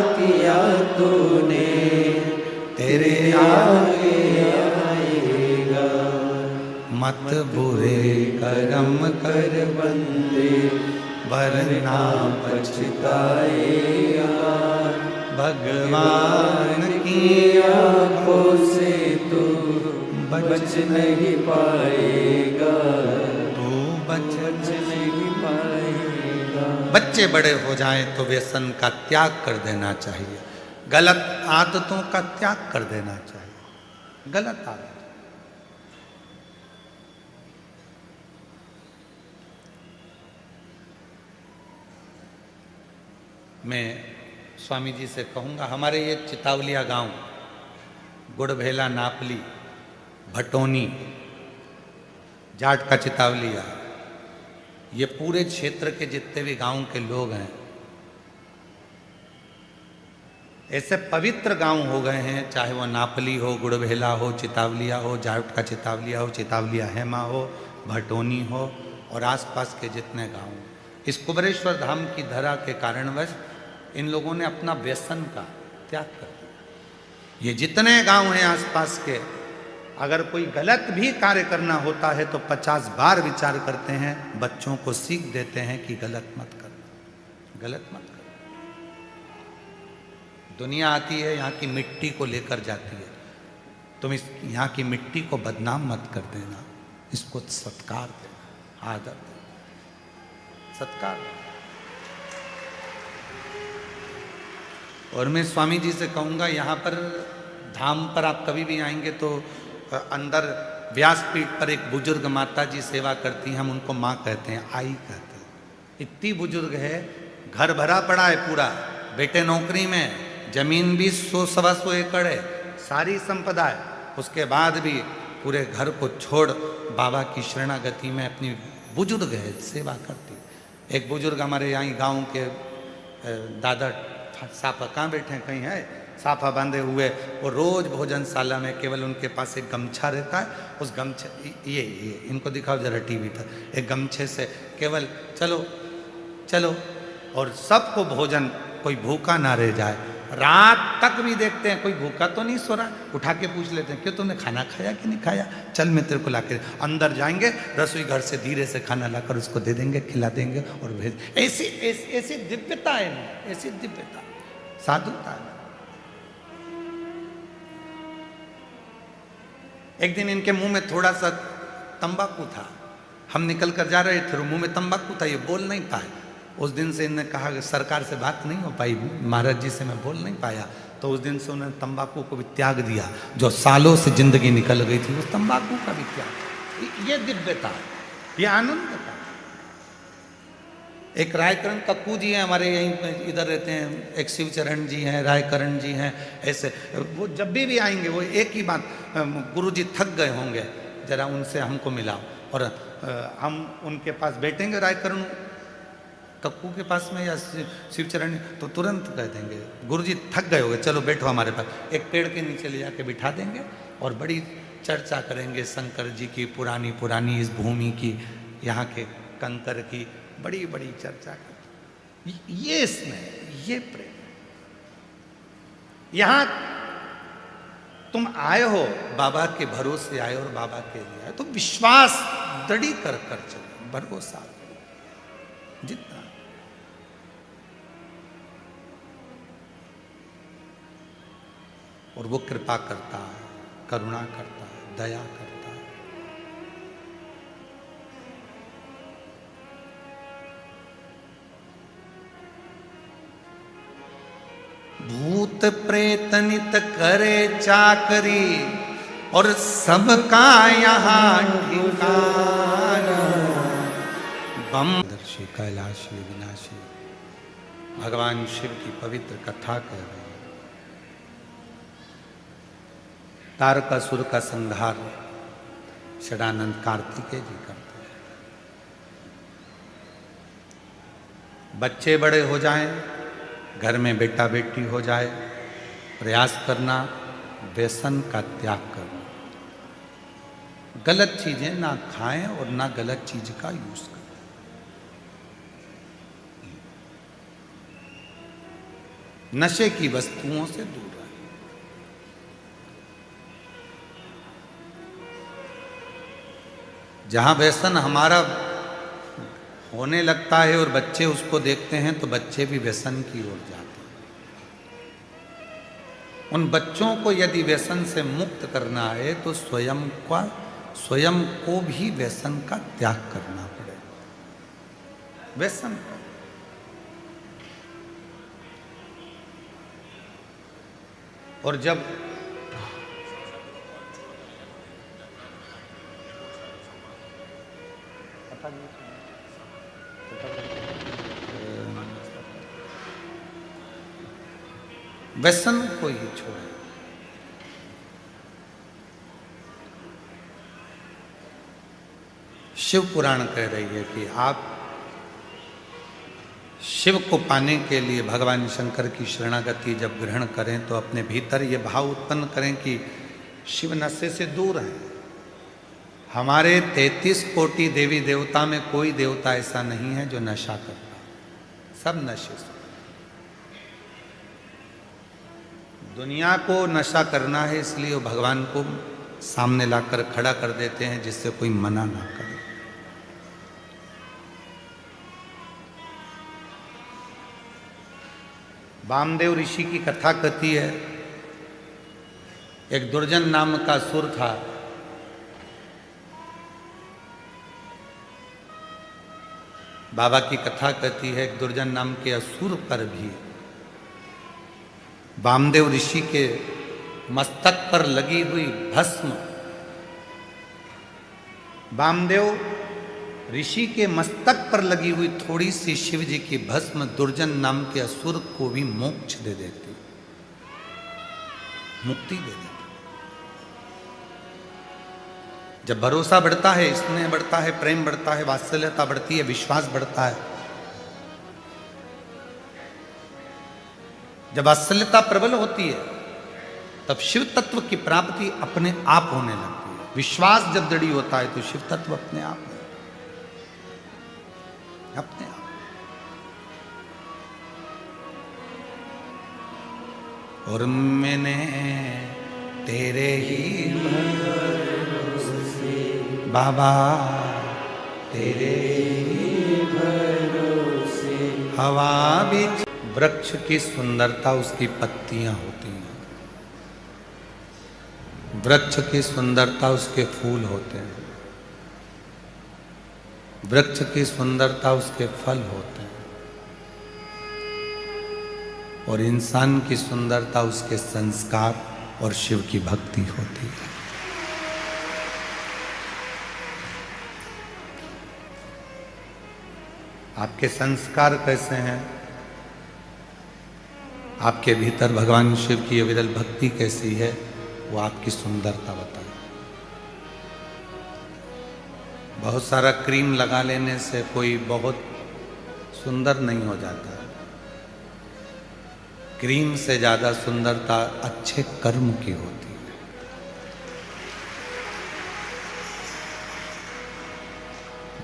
किया तूने तेरे आगे आएगा। मत बुरे कर्म कर बंदे वरना पछताएगा, भगवान की आंखों से तू बच नहीं पाएगा, तू बच नहीं पाएगा। बच्चे बड़े हो जाएं तो व्यसन का त्याग कर देना चाहिए, गलत आदतों का त्याग कर देना चाहिए। गलत आदत, मैं स्वामी जी से कहूँगा, हमारे ये चितावलिया गांव, गुड़भेला, नापली, भटोनी, जाट का चितावलिया, ये पूरे क्षेत्र के जितने भी गांव के लोग हैं, ऐसे पवित्र गांव हो गए हैं, चाहे वो नापली हो, गुड़भेला हो, चितावलिया हो, जाट का चितावलिया हो, चितावलिया हेमा हो, भटोनी हो, और आसपास के जितने गांव, इस कुबरेश्वर धाम की धरा के कारणवश इन लोगों ने अपना व्यसन का त्याग कर दिया। ये जितने गांव हैं आसपास के, अगर कोई गलत भी कार्य करना होता है तो 50 बार विचार करते हैं, बच्चों को सीख देते हैं कि गलत मत करना, गलत मत करना। दुनिया आती है, यहाँ की मिट्टी को लेकर जाती है, तुम इस यहाँ की मिट्टी को बदनाम मत कर देना, इसको सत्कार देना, आदर देना, सत्कार देना। और मैं स्वामी जी से कहूँगा, यहाँ पर धाम पर आप कभी भी आएंगे तो अंदर व्यासपीठ पर एक बुजुर्ग माता जी सेवा करती हैं, हम उनको माँ कहते हैं, आई कहते हैं। इतनी बुजुर्ग है, घर भरा पड़ा है पूरा, बेटे नौकरी में, जमीन भी 100-125 एकड़ है, सारी संपदा है, उसके बाद भी पूरे घर को छोड़ बाबा की शरणागति में अपनी बुजुर्ग है, सेवा करती। एक बुजुर्ग हमारे यहाँ गाँव के दादा साफा, कहाँ बैठे हैं, कहीं है, साफा बांधे हुए, वो रोज भोजनशाला में केवल उनके पास एक गमछा रहता है, उस गमछे, ये इनको दिखाओ जरा टीवी पर, एक गमछे से केवल चलो चलो, और सबको भोजन, कोई भूखा ना रह जाए। रात तक भी देखते हैं कोई भूखा तो नहीं सो रहा, उठा के पूछ लेते हैं, क्यों तुमने खाना खाया कि नहीं खाया, चल मैं तेरे को ला के, अंदर जाएंगे, रसोई घर से धीरे से खाना लाकर उसको दे देंगे, खिला देंगे और भेज। ऐसी ऐसी दिव्यता है, ऐसी दिव्यता, साधुता है। एक दिन इनके मुंह में थोड़ा सा तंबाकू था, हम निकल कर जा रहे थे, मुंह में तंबाकू था, ये बोल नहीं पाए। उस दिन से इन्होंने कहा कि सरकार से बात नहीं हो पाई, महाराज जी से मैं बोल नहीं पाया, तो उस दिन से उन्होंने तंबाकू को भी त्याग दिया, जो सालों से जिंदगी निकल गई थी, उस तंबाकू का भी त्याग। ये दिव्यता, ये आनंद का। एक रायकरण कक्कू जी हैं हमारे यहीं इधर रहते हैं, एक शिवचरण जी हैं, रायकरण जी हैं, ऐसे वो जब भी आएंगे वो एक ही बात, गुरुजी थक गए होंगे, जरा उनसे हमको मिलाओ, और हम उनके पास बैठेंगे रायकरण कक्कू के पास में या शिवचरण, तो तुरंत कह देंगे गुरुजी थक गए होंगे, चलो बैठो हमारे पास, एक पेड़ के नीचे ले जाके बिठा देंगे और बड़ी चर्चा करेंगे शंकर जी की, पुरानी पुरानी इस भूमि की, यहाँ के कंकर की, बड़ी बड़ी चर्चा कर। ये स्नेह, ये प्रेम। यहां तुम आए हो, बाबा के भरोसे आए और बाबा के लिए आए, तो विश्वास दृढ़ी कर चलो, भरोसा जितना। और वो कृपा करता है, करुणा करता है, दया करता है। भूत प्रेत नित करे चाकरी और सबका यहाँ ठिकाना। बम दर्शी कैलाशी विनाशी भगवान शिव की पवित्र कथा कर रहे हैं। तारकासुर का संहार षडानंद कार्तिकेय जी करते हैं। बच्चे बड़े हो जाएं, घर में बेटा बेटी हो जाए, प्रयास करना व्यसन का त्याग करना। गलत चीजें ना खाएं और ना गलत चीज का यूज करें। नशे की वस्तुओं से दूर रहें। जहां व्यसन हमारा होने लगता है और बच्चे उसको देखते हैं तो बच्चे भी व्यसन की ओर जाते हैं। उन बच्चों को यदि व्यसन से मुक्त करना है तो स्वयं को भी व्यसन का त्याग करना पड़ेगा। व्यसन का और जब व्यसन को ही छोड़े। शिव पुराण कह रही है कि आप शिव को पाने के लिए भगवान शंकर की शरणागति जब ग्रहण करें तो अपने भीतर ये भाव उत्पन्न करें कि शिव नशे से दूर है। हमारे 33 कोटि देवी देवता में कोई देवता ऐसा नहीं है जो नशा करता, सब नशे से। दुनिया को नशा करना है इसलिए वो भगवान को सामने लाकर खड़ा कर देते हैं जिससे कोई मना ना करे। वामदेव ऋषि की कथा कहती है, एक दुर्जन नाम का असुर था। बाबा की कथा कहती है एक दुर्जन नाम के असुर पर भी वामदेव ऋषि के मस्तक पर लगी हुई भस्म, वामदेव ऋषि के मस्तक पर लगी हुई थोड़ी सी शिव जी की भस्म दुर्जन नाम के असुर को भी मोक्ष दे देती, मुक्ति दे देती। जब भरोसा बढ़ता है, स्नेह बढ़ता है, प्रेम बढ़ता है, वात्सल्यता बढ़ती है, विश्वास बढ़ता है, जब वात्सल्यता प्रबल होती है तब शिव तत्व की प्राप्ति अपने आप होने लगती है। विश्वास जब दृढ़ होता है तो शिव तत्व अपने आप और मैंने तेरे ही भरोसे बाबा, तेरे ही भरोसे हवा भी। वृक्ष की सुंदरता उसकी पत्तियां होती हैं, वृक्ष की सुंदरता उसके फूल होते हैं, वृक्ष की सुंदरता उसके फल होते हैं और इंसान की सुंदरता उसके संस्कार और शिव की भक्ति होती है। आपके संस्कार कैसे हैं, आपके भीतर भगवान शिव की अविरल भक्ति कैसी है, वो आपकी सुंदरता बताए। बहुत सारा क्रीम लगा लेने से कोई बहुत सुंदर नहीं हो जाता। क्रीम से ज्यादा सुंदरता अच्छे कर्म की होती है।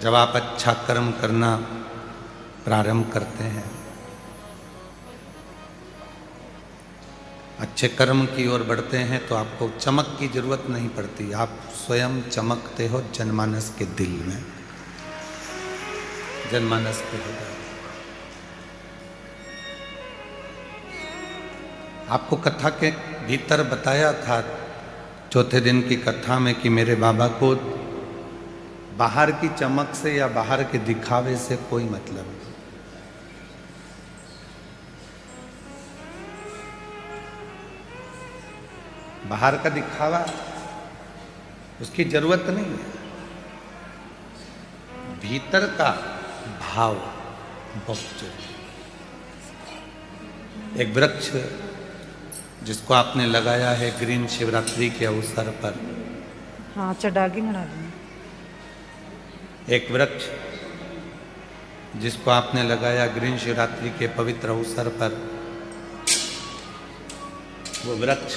जब आप अच्छा कर्म करना प्रारंभ करते हैं, अच्छे कर्म की ओर बढ़ते हैं तो आपको चमक की जरूरत नहीं पड़ती, आप स्वयं चमकते हो जनमानस के दिल में, जनमानस के हृदय। आपको कथा के भीतर बताया था चौथे दिन की कथा में कि मेरे बाबा को बाहर की चमक से या बाहर के दिखावे से कोई मतलब नहीं। बाहर का दिखावा उसकी जरूरत नहीं है, भीतर का भाव बहुत जरूरी। एक वृक्ष जिसको आपने लगाया है ग्रीन शिवरात्रि के अवसर पर, हाँ चढ़ागी बना दूंगी। एक वृक्ष जिसको आपने लगाया ग्रीन शिवरात्रि के पवित्र अवसर पर, वो वृक्ष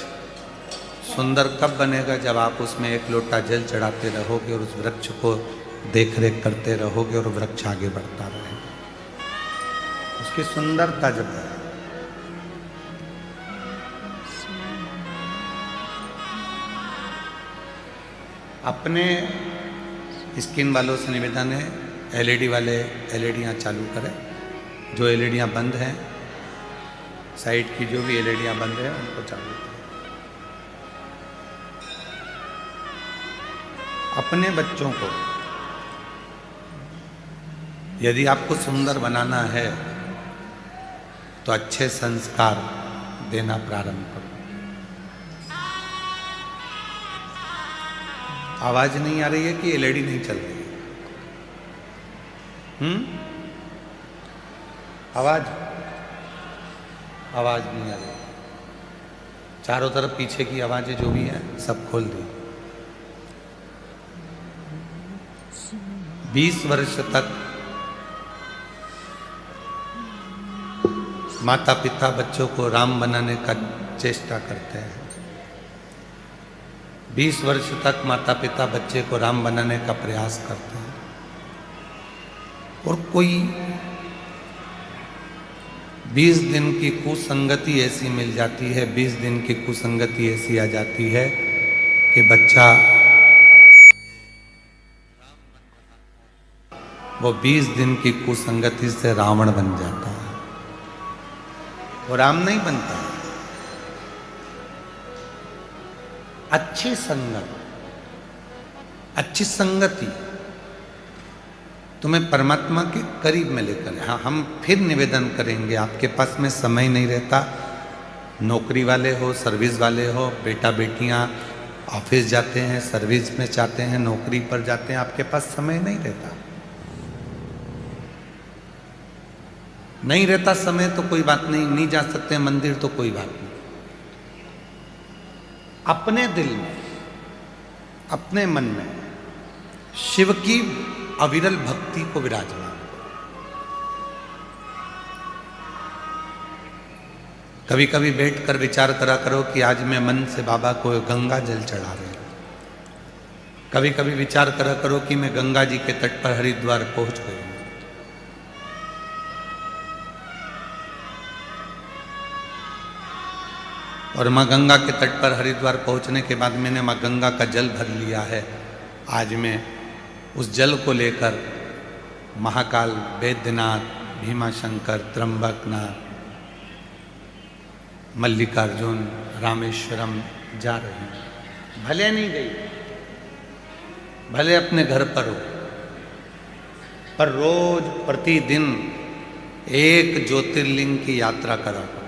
सुंदर कब बनेगा? जब आप उसमें एक लोटा जल चढ़ाते रहोगे और उस वृक्ष को देख रेख करते रहोगे और वृक्ष आगे बढ़ता रहेगा। उसकी सुंदरता जब है। अपने स्किन वालों से निवेदन है, एलईडी वाले एलईडियाँ चालू करें। जो एलईडियाँ बंद हैं, साइड की जो भी एलईडियाँ बंद हैं उनको चालू करें। अपने बच्चों को यदि आपको सुंदर बनाना है तो अच्छे संस्कार देना प्रारंभ करो। आवाज नहीं आ रही है कि एलईडी नहीं चल रही है? आवाज नहीं आ रही। चारों तरफ पीछे की आवाजें जो भी हैं सब खोल दी। 20 वर्ष तक माता पिता बच्चों को राम बनाने का चेष्टा करते हैं। 20 वर्ष तक माता पिता बच्चे को राम बनाने का प्रयास करते हैं और कोई 20 दिन की कुसंगति ऐसी मिल जाती है, 20 दिन की कुसंगति ऐसी आ जाती है कि बच्चा वो 20 दिन की कुसंगति से रावण बन जाता है। वो राम नहीं बनता है। अच्छी संगत, अच्छी संगति तुम्हें परमात्मा के करीब में लेकर। हाँ, हम फिर निवेदन करेंगे, आपके पास में समय नहीं रहता, नौकरी वाले हो, सर्विस वाले हो, बेटा बेटियां ऑफिस जाते हैं, सर्विस में जाते हैं, नौकरी पर जाते हैं, आपके पास समय नहीं रहता। नहीं रहता समय तो कोई बात नहीं, नहीं जा सकते मंदिर तो कोई बात नहीं। अपने दिल में, अपने मन में शिव की अविरल भक्ति को विराजमान। कभी कभी बैठकर विचार करा करो कि आज मैं मन से बाबा को गंगा जल चढ़ा रहे हूं। कभी कभी विचार करा करो कि मैं गंगा जी के तट पर हरिद्वार पहुंच गई हूं। और माँ गंगा के तट पर हरिद्वार पहुंचने के बाद मैंने माँ गंगा का जल भर लिया है। आज मैं उस जल को लेकर महाकाल, बैद्यनाथ, भीमाशंकर, त्र्यंबकनाथ, मल्लिकार्जुन, रामेश्वरम जा रही हूँ। भले नहीं गई, भले अपने घर पर हो, पर रोज प्रतिदिन एक ज्योतिर्लिंग की यात्रा करा करो।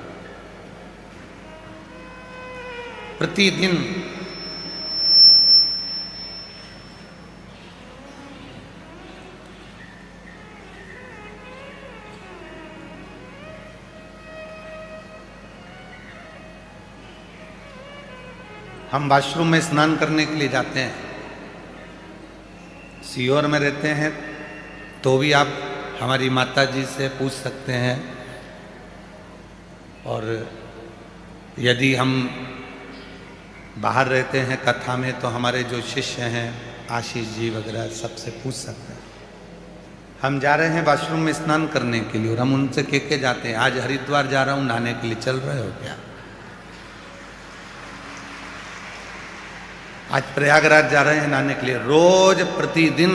प्रतिदिन हम वॉशरूम में स्नान करने के लिए जाते हैं, सीहोर में रहते हैं तो भी आप हमारी माता जी से पूछ सकते हैं। और यदि हम बाहर रहते हैं कथा में तो हमारे जो शिष्य हैं आशीष जी वगैरह सबसे पूछ सकते हैं। हम जा रहे हैं वॉशरूम में स्नान करने के लिए और हम उनसे कह के जाते हैं आज हरिद्वार जा रहा हूँ नहाने के लिए, चल रहे हो क्या? आज प्रयागराज जा रहे हैं नहाने के लिए। रोज प्रतिदिन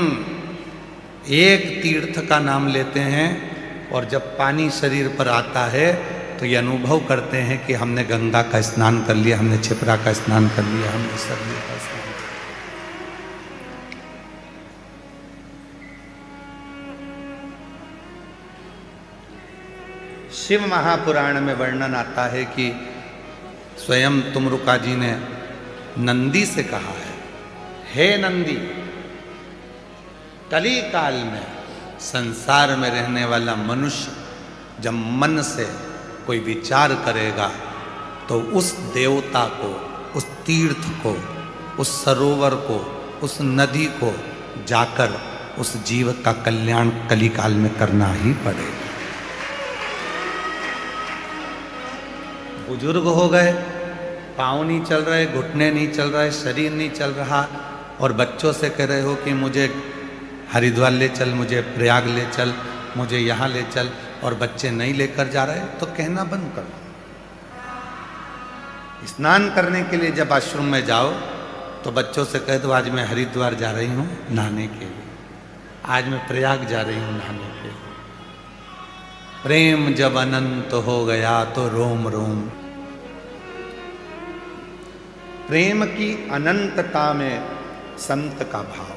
एक तीर्थ का नाम लेते हैं और जब पानी शरीर पर आता है तो तो ये अनुभव करते हैं कि हमने गंगा का स्नान कर लिया, हमने क्षिप्रा का स्नान कर लिया, हमने सरयू का स्नान कर लिया। शिव महापुराण में वर्णन आता है कि स्वयं तुमरुका जी ने नंदी से कहा है, हे नंदी, कली काल में संसार में रहने वाला मनुष्य जब मन से कोई विचार करेगा तो उस देवता को, उस तीर्थ को, उस सरोवर को, उस नदी को जाकर उस जीव का कल्याण कली काल में करना ही पड़ेगा। बुजुर्ग हो गए, पाँव नहीं चल रहे, घुटने नहीं चल रहे, शरीर नहीं चल रहा, और बच्चों से कह रहे हो कि मुझे हरिद्वार ले चल, मुझे प्रयाग ले चल, मुझे यहाँ ले चल, और बच्चे नहीं लेकर जा रहे, तो कहना बंद करो। स्नान करने के लिए जब आश्रम में जाओ तो बच्चों से कह दो आज मैं हरिद्वार जा रही हूँ नहाने के लिए, आज मैं प्रयाग जा रही हूँ नहाने के लिए। प्रेम जब अनंत हो गया तो रोम रोम। प्रेम की अनंतता में संत का भाव है।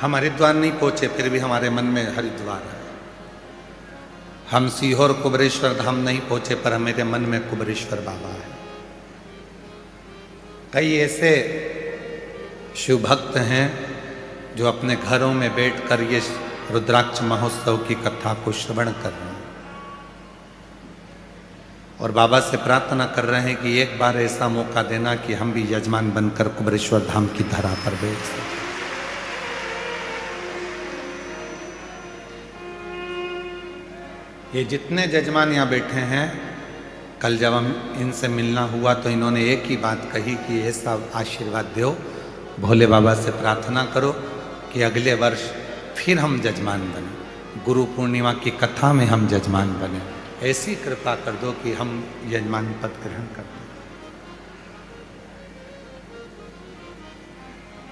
हम हरिद्वार नहीं पहुंचे, फिर भी हमारे मन में हरिद्वार है। हम सीहोर कुबरेश्वर धाम नहीं पहुंचे, पर मेरे मन में कुबरेश्वर बाबा है। कई ऐसे शिव भक्त हैं जो अपने घरों में बैठकर ये रुद्राक्ष महोत्सव की कथा को श्रवण कर रहे हैं और बाबा से प्रार्थना कर रहे हैं कि एक बार ऐसा मौका देना कि हम भी यजमान बनकर कुबरेश्वर धाम की धरा पर बैठ सकें। ये जितने जजमान यहाँ बैठे हैं, कल जब हम इनसे मिलना हुआ तो इन्होंने एक ही बात कही कि ऐसा आशीर्वाद दो, भोले बाबा से प्रार्थना करो कि अगले वर्ष फिर हम जजमान बने, गुरु पूर्णिमा की कथा में हम जजमान बने। ऐसी कृपा कर दो कि हम यजमान पद ग्रहण कर दें।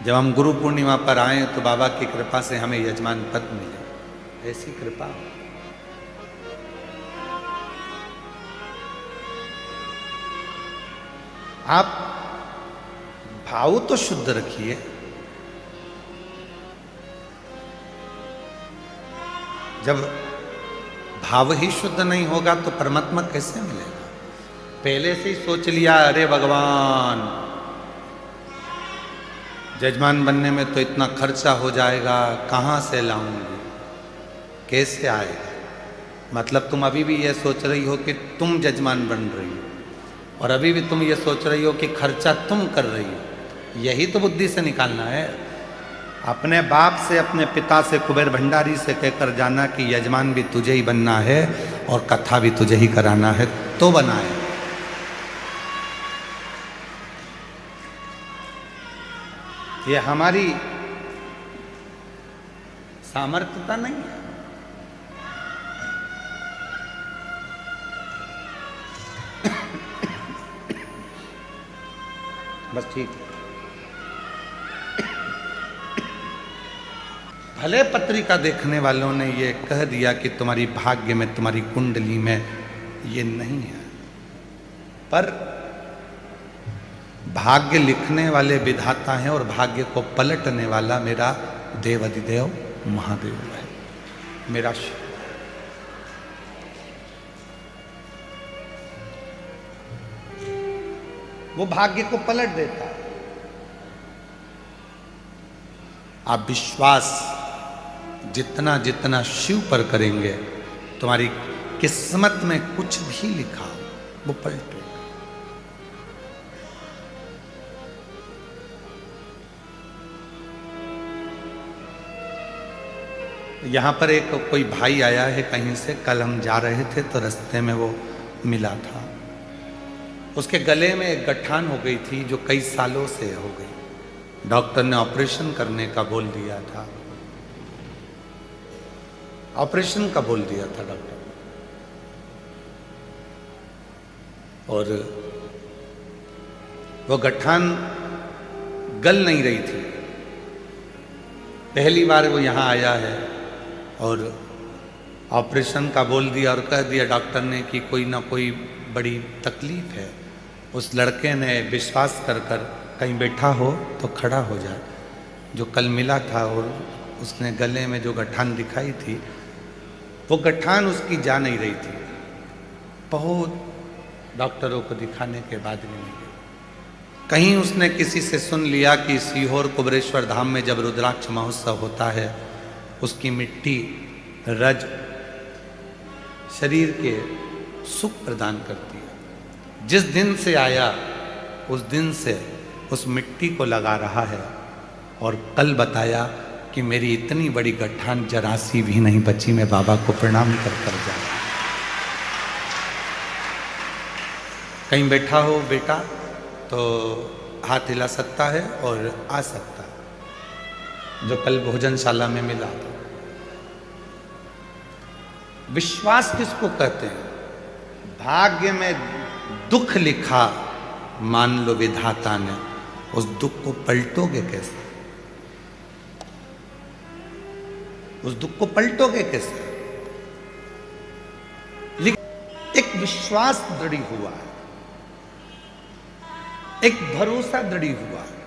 जब हम गुरु पूर्णिमा पर आए तो बाबा की कृपा से हमें यजमान पद मिले, ऐसी कृपा। आप भाव तो शुद्ध रखिए। जब भाव ही शुद्ध नहीं होगा तो परमात्मा कैसे मिलेगा? पहले से ही सोच लिया अरे भगवान जजमान बनने में तो इतना खर्चा हो जाएगा, कहाँ से लाऊंगी, कैसे आएगा? मतलब तुम अभी भी ये सोच रही हो कि तुम जजमान बन रही हो और अभी भी तुम ये सोच रही हो कि खर्चा तुम कर रही हो। यही तो बुद्धि से निकालना है। अपने बाप से, अपने पिता से, कुबेर भंडारी से कहकर जाना कि यजमान भी तुझे ही बनना है और कथा भी तुझे ही कराना है, तो बनाए। ये हमारी सामर्थ्यता नहीं है। बस ठीक है। भले पत्रिका देखने वालों ने ये कह दिया कि तुम्हारी भाग्य में, तुम्हारी कुंडली में ये नहीं है, पर भाग्य लिखने वाले विधाता हैं और भाग्य को पलटने वाला मेरा देवाधिदेव महादेव है, मेरा शिव। वो भाग्य को पलट देता है। आप विश्वास जितना जितना शिव पर करेंगे, तुम्हारी किस्मत में कुछ भी लिखा वो पलटेगा। यहाँ पर एक कोई भाई आया है कहीं से, कल हम जा रहे थे तो रास्ते में वो मिला था। उसके गले में एक गठान हो गई थी जो कई सालों से हो गई। डॉक्टर ने ऑपरेशन करने का बोल दिया था, ऑपरेशन का बोल दिया था डॉक्टर। और वो गठान गल नहीं रही थी। पहली बार वो यहाँ आया है और ऑपरेशन का बोल दिया और कह दिया डॉक्टर ने कि कोई ना कोई बड़ी तकलीफ है। उस लड़के ने विश्वास कर कर कहीं बैठा हो तो खड़ा हो जाए। जो कल मिला था और उसने गले में जो गठान दिखाई थी, वो गठान उसकी जा नहीं रही थी। बहुत डॉक्टरों को दिखाने के बाद भी नहीं गई। कहीं उसने किसी से सुन लिया कि सीहोर कुबरेश्वर धाम में जब रुद्राक्ष महोत्सव होता है, उसकी मिट्टी रज शरीर के सुख प्रदान करती है। जिस दिन से आया उस दिन से उस मिट्टी को लगा रहा है और कल बताया कि मेरी इतनी बड़ी गठान जरा सी भी नहीं बची, मैं बाबा को प्रणाम कर कर जा। कहीं बैठा हो बेटा तो हाथ हिला सकता है और आ सकता है, जो कल भोजनशाला में मिला था। विश्वास किसको कहते हैं? भाग्य में दुख लिखा मान लो विधाता ने, उस दुख को पलटोगे कैसे? उस दुख को पलटोगे कैसे? एक विश्वास दृढ़ हुआ है, एक भरोसा दृढ़ हुआ है।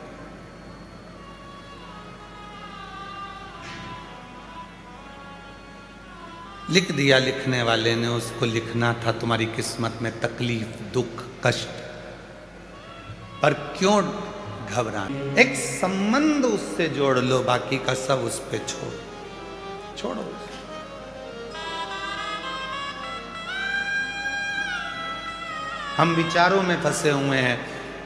लिख दिया लिखने वाले ने, उसको लिखना था तुम्हारी किस्मत में तकलीफ, दुख, कष्ट, पर क्यों घबराना? एक संबंध उससे जोड़ लो, बाकी का सब उस पे छोड़ो। हम विचारों में फंसे हुए हैं।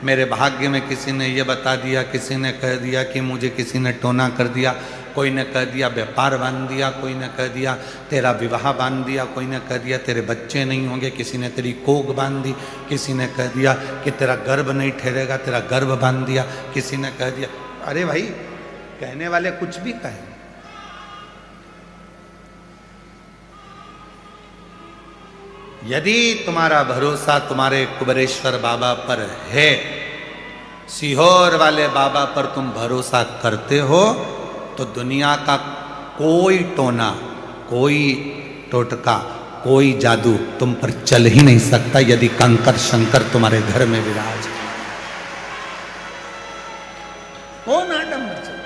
मेरे भाग्य में किसी ने ये बता दिया, किसी ने कह दिया कि मुझे किसी ने टोना कर दिया, कोई ने कह दिया व्यापार बांध दिया, कोई ने कह दिया तेरा विवाह बांध दिया, कोई ने कह दिया तेरे बच्चे नहीं होंगे, किसी ने तेरी कोख बांध दी, किसी ने कह दिया कि तेरा गर्भ नहीं ठहरेगा, तेरा गर्भ बांध दिया, किसी ने कह दिया। अरे भाई, कहने वाले कुछ भी कहें। यदि तुम्हारा भरोसा तुम्हारे कुबरेश्वर बाबा पर है, सीहोर वाले बाबा पर तुम भरोसा करते हो, तो दुनिया का कोई टोना, कोई टोटका, कोई जादू तुम पर चल ही नहीं सकता, यदि कंकर शंकर तुम्हारे घर में विराज। कौन आडंबर चल?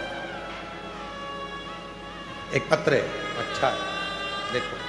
एक पत्र है, अच्छा है, देखो।